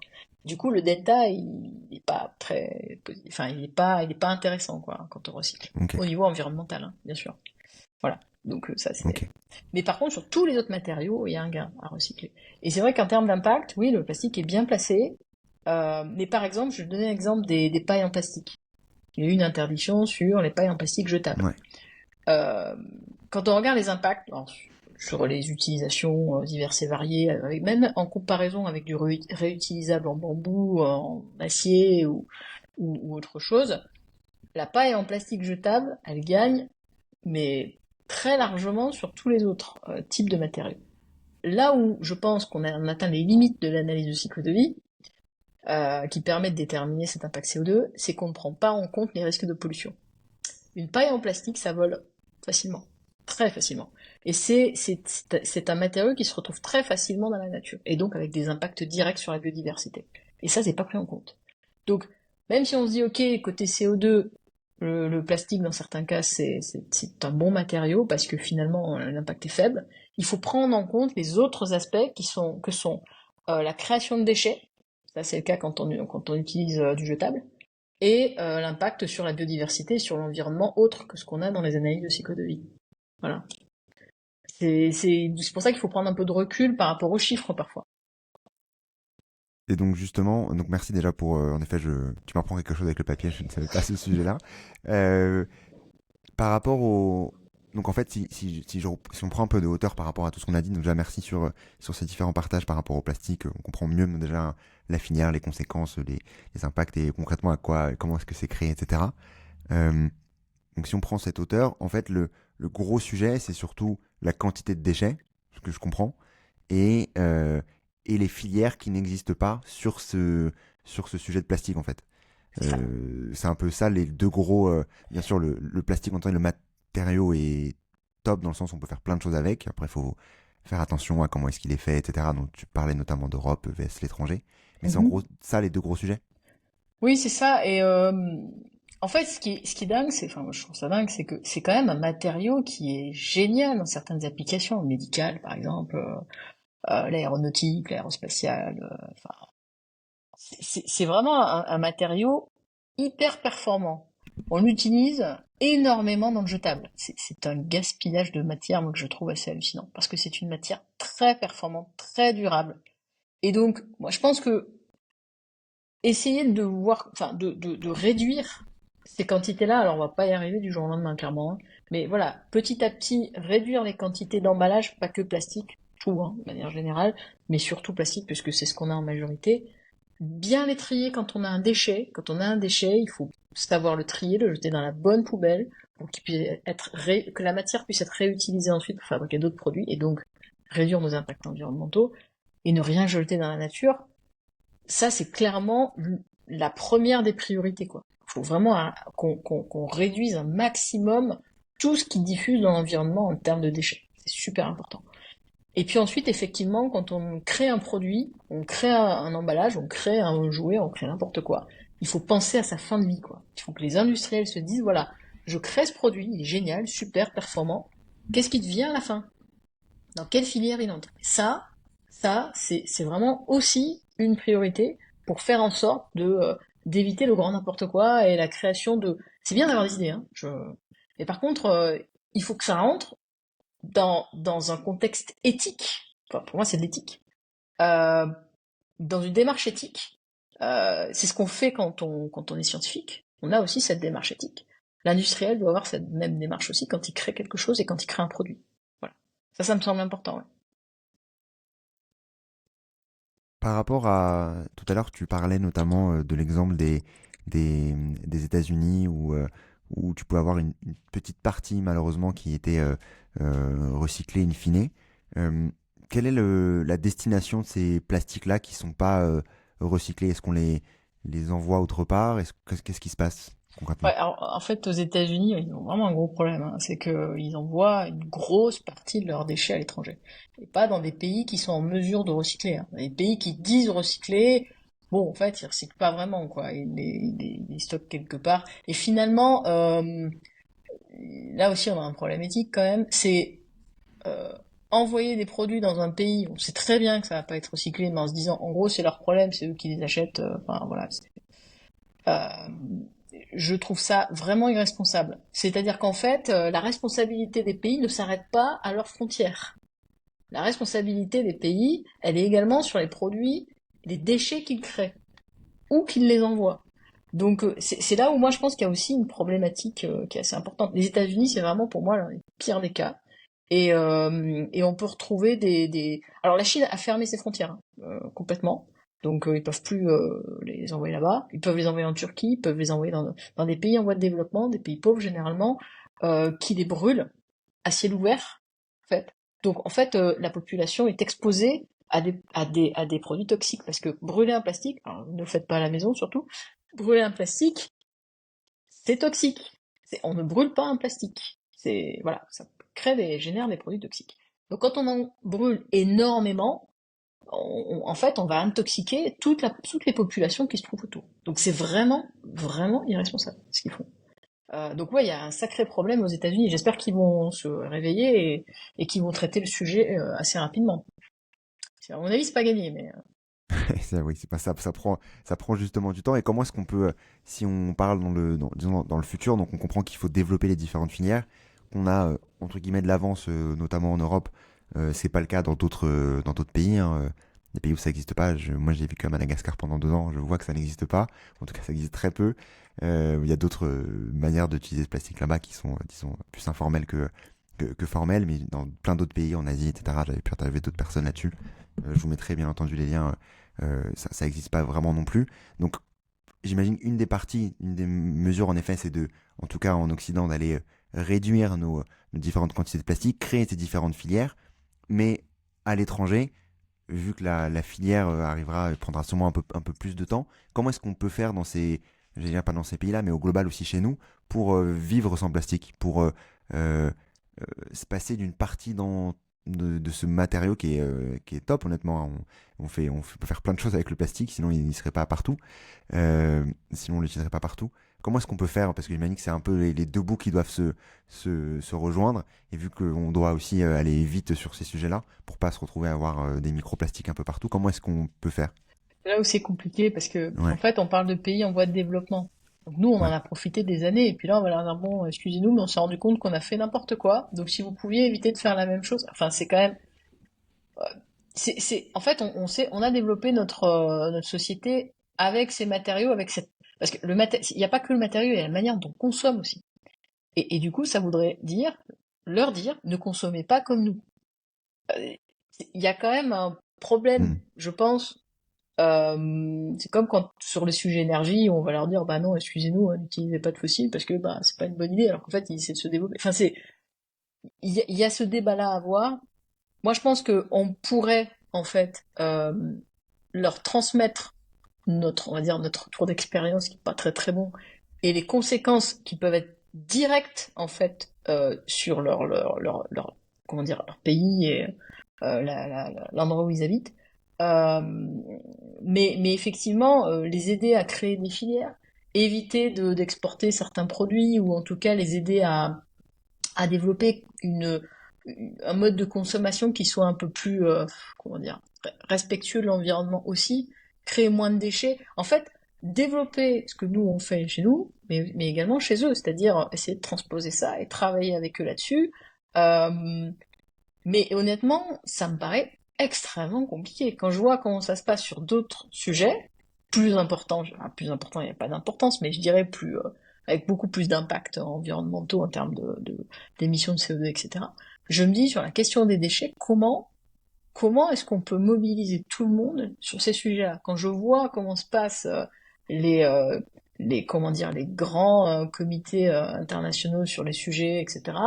Du coup, le delta, il n'est pas très, enfin, il est pas intéressant, quoi, quand on recycle. Ok. Au niveau environnemental, hein, bien sûr. Voilà. Donc ça, Ok. c'est. Mais par contre, sur tous les autres matériaux, il y a un gain à recycler. Et c'est vrai qu'en termes d'impact, oui, le plastique est bien placé. Mais par exemple, je vais donner l'exemple des pailles en plastique. Il y a eu une interdiction sur les pailles en plastique jetables. Ouais. Euh, Quand on regarde les impacts alors, sur les utilisations diverses et variées, même en comparaison avec du réutilisable en bambou, en acier ou autre chose, la paille en plastique jetable, elle gagne, mais très largement sur tous les autres types de matériaux. Là où je pense qu'on a atteint les limites de l'analyse de cycle de vie, qui permet de déterminer cet impact CO2, c'est qu'on ne prend pas en compte les risques de pollution. Une paille en plastique, ça vole facilement, très facilement. Et c'est un matériau qui se retrouve très facilement dans la nature, et donc avec des impacts directs sur la biodiversité. Et ça, c'est pas pris en compte. Donc, même si on se dit, ok, côté CO2, le plastique, dans certains cas, c'est un bon matériau, parce que finalement, l'impact est faible, il faut prendre en compte les autres aspects que sont la création de déchets, ça c'est le cas quand on utilise du jetable, et l'impact sur la biodiversité et sur l'environnement autre que ce qu'on a dans les analyses de cycle de vie. Voilà. C'est pour ça qu'il faut prendre un peu de recul par rapport aux chiffres parfois. Et donc justement, donc merci déjà pour, en effet, tu m'apprends quelque chose avec le papier, je ne savais pas ce sujet-là. Euh, Par rapport au... Donc en fait, si on prend un peu de hauteur par rapport à tout ce qu'on a dit, donc déjà merci sur ces différents partages par rapport au plastique, on comprend mieux déjà la filière, les conséquences, les impacts et concrètement comment est-ce que c'est créé, etc. Euh, donc si on prend cette hauteur, en fait le gros sujet c'est surtout la quantité de déchets, ce que je comprends, et, euh, et les filières qui n'existent pas sur ce sujet de plastique en fait. C'est ça. C'est un peu ça les deux gros. Bien sûr, le plastique en tant que le matériau est top dans le sens où on peut faire plein de choses avec. Après, il faut faire attention à comment est-ce qu'il est fait, etc. Donc tu parlais notamment d'Europe vs l'étranger. Mais c'est en Mhm. gros ça les deux gros sujets. Oui, c'est ça. Et en fait, ce qui est dingue, enfin, moi, je trouve ça dingue, c'est que c'est quand même un matériau qui est génial dans certaines applications médicales, par exemple, l'aéronautique, l'aérospatiale. Enfin, c'est vraiment un matériau hyper performant. On l'utilise énormément dans le jetable. C'est un gaspillage de matière, moi, que je trouve assez hallucinant, parce que c'est une matière très performante, très durable. Et donc, moi, je pense que essayer de voir, enfin, de réduire ces quantités-là, alors on va pas y arriver du jour au lendemain, clairement, hein, mais voilà, petit à petit, réduire les quantités d'emballage, pas que plastique, tout, hein, de manière générale, mais surtout plastique, puisque c'est ce qu'on a en majorité. Bien les trier quand on a un déchet. Quand on a un déchet, il faut savoir le trier, le jeter dans la bonne poubelle, pour qu'il puisse que la matière puisse être réutilisée ensuite pour fabriquer d'autres produits, et donc réduire nos impacts environnementaux, et ne rien jeter dans la nature. Ça, c'est clairement la première des priorités, quoi. Il faut vraiment qu'on réduise un maximum tout ce qui diffuse dans l'environnement en termes de déchets. C'est super important. Et puis ensuite, effectivement, quand on crée un produit, on crée un emballage, on crée un jouet, on crée n'importe quoi, il faut penser à sa fin de vie, quoi. Il faut que les industriels se disent, voilà, je crée ce produit, il est génial, super performant. Qu'est-ce qui devient à la fin? Dans quelle filière il entre? Ça, c'est vraiment aussi une priorité pour faire en sorte d'éviter le grand n'importe quoi et la création de. C'est bien d'avoir des idées, hein. Mais par contre, il faut que ça rentre dans un contexte éthique. Enfin, pour moi, c'est de l'éthique. Euh, dans une démarche éthique, c'est ce qu'on fait quand on est scientifique. On a aussi cette démarche éthique. L'industriel doit avoir cette même démarche aussi quand il crée quelque chose et quand il crée un produit. Voilà. Ça me semble important. Ouais. Par rapport à tout à l'heure, tu parlais notamment de l'exemple des, des États-Unis où tu pouvais avoir une petite partie malheureusement qui était recyclée in fine. Euh, Quelle est la destination de ces plastiques-là qui sont pas recyclés? Est-ce qu'on les envoie autre part? Qu'est-ce qui se passe Ouais, concrètement? alors, en fait, aux États-Unis, ils ont vraiment un gros problème, hein. C'est que ils envoient une grosse partie de leurs déchets à l'étranger. Et pas dans des pays qui sont en mesure de recycler, hein. Les pays qui disent recycler, bon, en fait, ils recyclent pas vraiment, quoi. Ils stockent quelque part. Et finalement, là aussi, on a un problème éthique quand même. C'est euh, envoyer des produits dans un pays, on sait très bien que ça va pas être recyclé, mais en se disant, en gros, c'est leur problème, c'est eux qui les achètent. Enfin, voilà. Euh, je trouve ça vraiment irresponsable. C'est-à-dire qu'en fait, la responsabilité des pays ne s'arrête pas à leurs frontières. La responsabilité des pays, elle est également sur les produits, les déchets qu'ils créent ou qu'ils les envoient. Donc c'est là où moi je pense qu'il y a aussi une problématique qui est assez importante. Les États-Unis, c'est vraiment pour moi le pire des cas. Et on peut retrouver des. Alors la Chine a fermé ses frontières hein, complètement. Donc ils peuvent plus les envoyer là-bas. Ils peuvent les envoyer en Turquie, ils peuvent les envoyer dans des pays en voie de développement, des pays pauvres généralement, qui les brûlent à ciel ouvert, en fait. Donc en fait, la population est exposée à des produits toxiques parce que brûler un plastique, alors ne le faites pas à la maison surtout, brûler un plastique, c'est toxique. On ne brûle pas un plastique. Voilà, ça génère des produits toxiques. Donc quand on en brûle énormément, en fait, on va intoxiquer toutes les populations qui se trouvent autour. Donc c'est vraiment, vraiment irresponsable ce qu'ils font. Donc ouais, il y a un sacré problème aux États-Unis. J'espère qu'ils vont se réveiller et qu'ils vont traiter le sujet assez rapidement. À mon avis, c'est pas gagné, mais Oui, c'est pas ça, ça prend justement du temps. Et comment est-ce qu'on peut, si on parle disons dans le futur, donc on comprend qu'il faut développer les différentes filières, qu'on a entre guillemets de l'avance, notamment en Europe. C'est pas le cas dans d'autres pays, hein. Des pays où ça n'existe pas. Moi, j'ai vécu à Madagascar pendant 2 ans. Je vois que ça n'existe pas. En tout cas, ça existe très peu. Il y a d'autres manières d'utiliser ce plastique là-bas qui sont, disons, plus informelles que formelles. Mais dans plein d'autres pays, en Asie, etc., j'avais pu interviewer d'autres personnes là-dessus. Je vous mettrai bien entendu les liens. Ça n'existe pas vraiment non plus. Donc, j'imagine une des mesures en effet, c'est de, en tout cas en Occident, d'aller réduire nos différentes quantités de plastique, créer ces différentes filières. Mais à l'étranger, vu que la filière prendra sûrement un peu plus de temps, comment est-ce qu'on peut faire je vais dire pas dans ces pays-là, mais au global aussi chez nous, pour vivre sans plastique, pour euh, se passer d'une partie de ce matériau qui est top, honnêtement. On peut faire plein de choses avec le plastique, sinon il n'y serait pas partout. Sinon on l'utiliserait pas partout. Comment est-ce qu'on peut faire? Parce que j'imagine que c'est un peu les deux bouts qui doivent se rejoindre. Et vu qu'on doit aussi aller vite sur ces sujets-là, pour pas se retrouver à avoir des microplastiques un peu partout, comment est-ce qu'on peut faire? C'est là où c'est compliqué parce que, en Ouais, fait, on parle de pays en voie de développement. Donc nous, on en ouais. a profité des années, et puis là, on va leur dire, bon, excusez-nous, mais on s'est rendu compte qu'on a fait n'importe quoi. Donc si vous pouviez éviter de faire la même chose, enfin, c'est quand même, en fait, on sait, on a développé notre société avec ces matériaux, avec cette, parce que il n'y a pas que le matériau, il y a la manière dont on consomme aussi. Et du coup, ça voudrait dire, leur dire, ne consommez pas comme nous. Euh, Il y a quand même un problème, Hmm. je pense. C'est comme quand sur les sujets énergie, on va leur dire bah non, excusez-nous, n'utilisez pas de fossiles parce que bah c'est pas une bonne idée, alors qu'en fait ils essaient de se développer. Enfin il y a ce débat-là à avoir. Moi je pense que on pourrait en fait leur transmettre on va dire notre tour d'expérience qui est pas très très bon et les conséquences qui peuvent être directes en fait sur comment dire leur pays et l'endroit où ils habitent. Euh, mais effectivement, les aider à créer des filières, éviter d'exporter certains produits ou en tout cas les aider à développer un mode de consommation qui soit un peu plus, comment dire, respectueux de l'environnement aussi, créer moins de déchets. En fait, développer ce que nous on fait chez nous, mais également chez eux, c'est-à-dire essayer de transposer ça et travailler avec eux là-dessus. Euh, mais honnêtement, ça me paraît extrêmement compliqué. Quand je vois comment ça se passe sur d'autres sujets, plus important, il n'y a pas d'importance, mais je dirais avec beaucoup plus d'impact environnementaux en termes d'émissions de CO2, etc. Je me dis, sur la question des déchets, comment est-ce qu'on peut mobiliser tout le monde sur ces sujets-là? Quand je vois comment se passent les, euh, comment dire, les grands comités internationaux sur les sujets, etc.,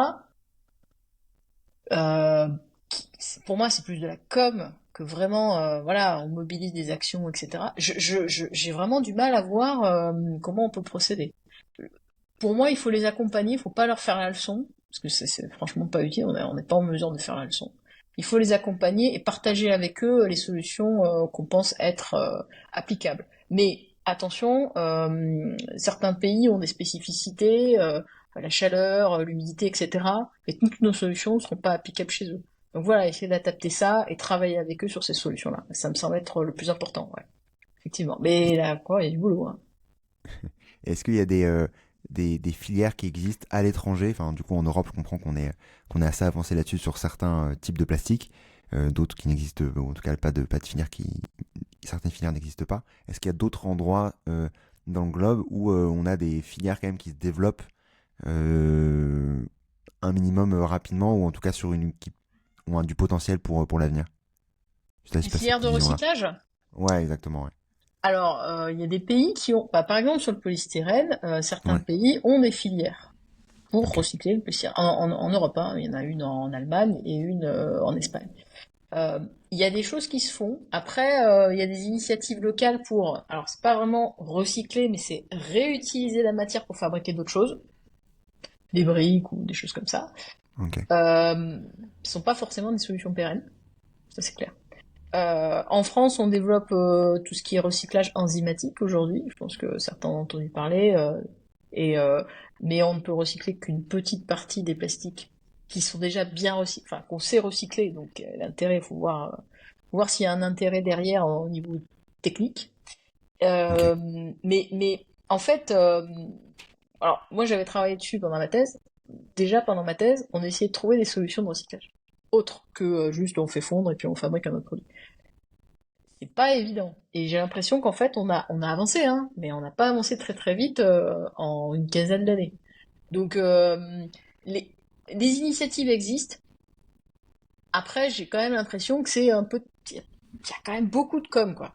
euh, pour moi, c'est plus de la com que vraiment, voilà, on mobilise des actions, etc. J'ai vraiment du mal à voir comment on peut procéder. Pour moi, il faut les accompagner, il faut pas leur faire la leçon, parce que c'est franchement pas utile, on n'est pas en mesure de faire la leçon. Il faut les accompagner et partager avec eux les solutions qu'on pense être applicables. Mais attention, certains pays ont des spécificités, la chaleur, l'humidité, etc. Et toutes nos solutions ne seront pas applicables chez eux. Donc voilà, essayer d'adapter ça et travailler avec eux sur ces solutions-là. Ça me semble être le plus important, ouais, effectivement. Mais là, quoi, il y a du boulot, hein. Est-ce qu'il y a des filières qui existent à l'étranger? Enfin, du coup, en Europe, je comprends qu'on est assez avancé là-dessus sur certains types de plastique, d'autres qui n'existent, ou en tout cas pas de filières certaines filières n'existent pas. Est-ce qu'il y a d'autres endroits dans le globe où on a des filières quand même qui se développent euh, un minimum rapidement, ou en tout cas qui ont du potentiel pour l'avenir? Je sais Les pas si filières cette de vision-là. recyclage? Ouais, exactement, ouais. Alors, il y a des pays qui ont, bah, par exemple sur le polystyrène, certains Ouais, pays ont des filières pour ok. recycler le polystyrène. En Europe, hein, il y en a une en Allemagne et une en Espagne. Il y a des choses qui se font. Après, il y a des initiatives locales pour, alors c'est pas vraiment recycler, mais c'est réutiliser la matière pour fabriquer d'autres choses, des briques ou des choses comme ça. Ok. Qui sont pas forcément des solutions pérennes, ça c'est clair. En France, on développe tout ce qui est recyclage enzymatique aujourd'hui. Je pense que certains ont entendu parler. Et, mais on ne peut recycler qu'une petite partie des plastiques qui sont déjà bien recyclés, enfin qu'on sait recycler. Donc l'intérêt, faut voir s'il y a un intérêt derrière au niveau technique. Ok. Mais en fait, alors moi j'avais travaillé dessus pendant ma thèse. déjà pendant ma thèse, on essayait de trouver des solutions de recyclage. Autres que juste on fait fondre et puis on fabrique un autre produit. C'est pas évident. Et j'ai l'impression qu'en fait, on a avancé, hein, mais on n'a pas avancé très très vite en une quinzaine d'années. Donc, les, les initiatives existent. Après, j'ai quand même l'impression que c'est un peu... Il y a quand même beaucoup de com, quoi.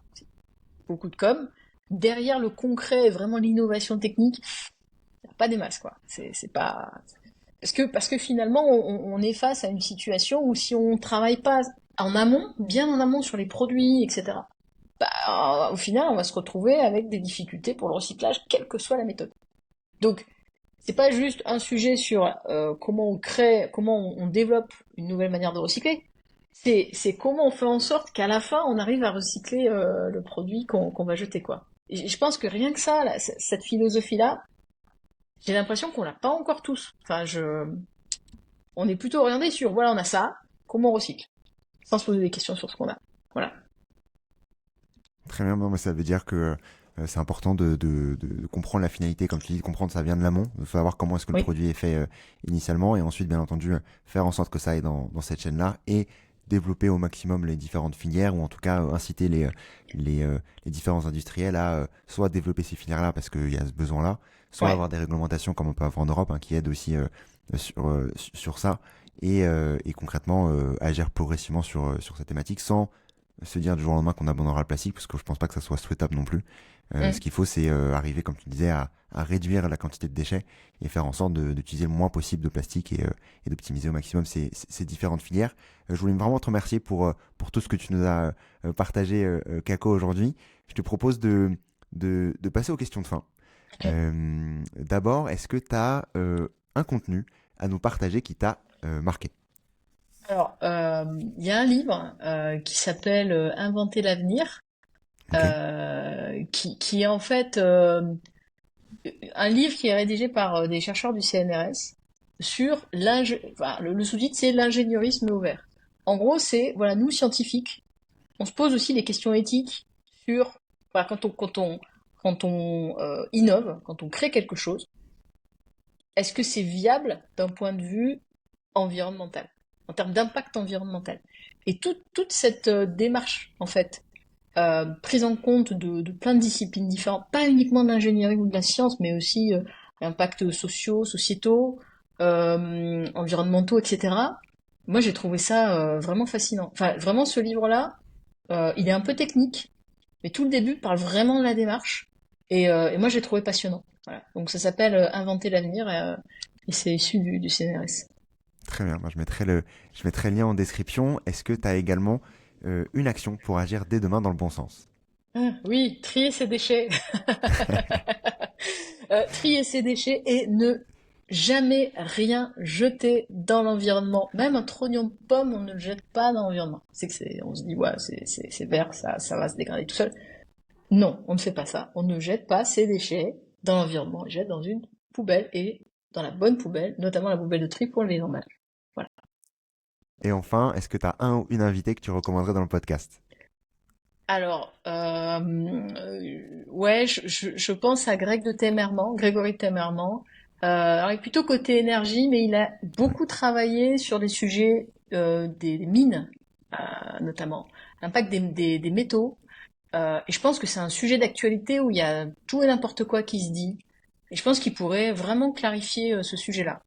Beaucoup de com. Derrière le concret et vraiment l'innovation technique, il n'y a pas des masses, quoi. C'est pas... Parce que finalement, on est face à une situation où si on travaille pas en amont, bien en amont sur les produits, etc., bah, au final, on va se retrouver avec des difficultés pour le recyclage, quelle que soit la méthode. Donc, c'est pas juste un sujet sur comment on crée, comment on développe une nouvelle manière de recycler. C'est comment on fait en sorte qu'à la fin, on arrive à recycler le produit qu'on va jeter, quoi. Et je pense que rien que ça, là, cette philosophie-là, j'ai l'impression qu'on l'a pas encore tous. Enfin, on est plutôt orienté sur, voilà, on a ça, comment on recycle, sans se poser des questions sur ce qu'on a. Voilà. Très bien, non, mais ça veut dire que c'est important de comprendre la finalité, comme tu dis, de comprendre ça vient de l'amont, de savoir comment est-ce que le Oui. produit est fait initialement, et ensuite, bien entendu, faire en sorte que ça aille dans cette chaîne-là, et développer au maximum les différentes filières, ou en tout cas inciter les différents industriels à soit développer ces filières-là parce qu'il y a ce besoin-là, soit Ouais. avoir des réglementations comme on peut avoir en Europe, hein, qui aident aussi sur ça, et concrètement agir progressivement sur cette thématique sans se dire du jour au lendemain qu'on abandonnera le plastique, parce que je pense pas que ça soit souhaitable non plus. Ce Mm. qu'il faut, c'est arriver, comme tu disais, à réduire la quantité de déchets et faire en sorte d'utiliser le moins possible de plastique et d'optimiser au maximum ces différentes filières. Je voulais vraiment te remercier pour tout ce que tu nous as partagé, Kako, aujourd'hui. Je te propose de passer aux questions de fin. Ok. D'abord, est-ce que tu as un contenu à nous partager qui t'a marqué? Alors, il y a un livre qui s'appelle Inventer l'avenir, Ok. qui est en fait un livre qui est rédigé par des chercheurs du CNRS sur enfin, le sous-titre c'est l'ingénierisme ouvert. En gros, c'est voilà, nous scientifiques, on se pose aussi des questions éthiques sur voilà, quand on innove, quand on crée quelque chose, est-ce que c'est viable d'un point de vue environnemental, en termes d'impact environnemental. Et toute cette démarche, en fait, prise en compte de plein de disciplines différentes, pas uniquement de l'ingénierie ou de la science, mais aussi impacts sociaux, sociétaux, environnementaux, etc. Moi, j'ai trouvé ça vraiment fascinant. Enfin, vraiment, ce livre-là, il est un peu technique, mais tout le début parle vraiment de la démarche. Et moi, j'ai trouvé passionnant. Voilà. Donc, ça s'appelle Inventer l'avenir, et c'est issu du CNRS. Très bien, moi, je mettrai le lien en description. Est-ce que tu as également une action pour agir dès demain dans le bon sens? Ah, oui, trier ses déchets. Trier ses déchets et ne jamais rien jeter dans l'environnement. Même un trognon de pomme, on ne le jette pas dans l'environnement. On se dit, ouais, c'est vert, ça va se dégrader tout seul. Non, on ne fait pas ça. On ne jette pas ses déchets dans l'environnement. On les jette dans une poubelle et dans la bonne poubelle, notamment la poubelle de tri pour les emballages. Voilà. Et enfin, est-ce que tu as un ou une invitée que tu recommanderais dans le podcast? Alors, ouais, je pense à Grégory de Temerman. Alors, il est plutôt côté énergie, mais il a Ouais. beaucoup travaillé sur les sujets des mines, notamment, l'impact des métaux. Et je pense que c'est un sujet d'actualité où il y a tout et n'importe quoi qui se dit. Et je pense qu'il pourrait vraiment clarifier ce sujet-là,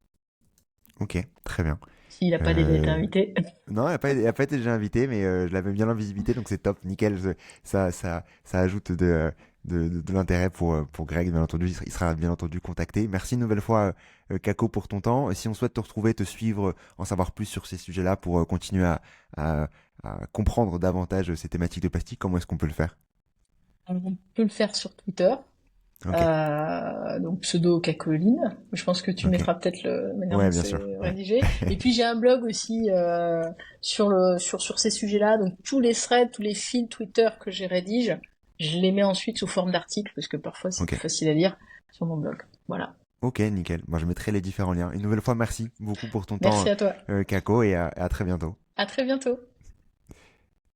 Ok, très bien. s'il n'a pas déjà été Euh, invité. Non, il a pas été déjà invité, mais je l'avais bien en visibilité, donc c'est top, nickel. Ça ajoute de l'intérêt pour Greg, bien entendu. Il sera bien entendu contacté. Merci une nouvelle fois, Kako, pour ton temps. Si on souhaite te retrouver, te suivre, en savoir plus sur ces sujets-là pour continuer à, à comprendre davantage ces thématiques de plastique, comment est-ce qu'on peut le faire? Alors, on peut le faire sur Twitter. Ok, Donc pseudo Cacoline. Je pense que tu ok. mettras peut-être la manière Ouais, dont bien c'est sûr. Ouais. rédigé. Et puis j'ai un blog aussi sur ces sujets-là. Donc tous les threads, tous les fils Twitter que j'ai rédige, je les mets ensuite sous forme d'articles parce que parfois c'est Ok. plus facile à lire sur mon blog. Voilà. Ok, nickel. Moi, je mettrai les différents liens. Une nouvelle fois, merci beaucoup pour ton temps, Merci à toi. Kako, et à très bientôt. À très bientôt.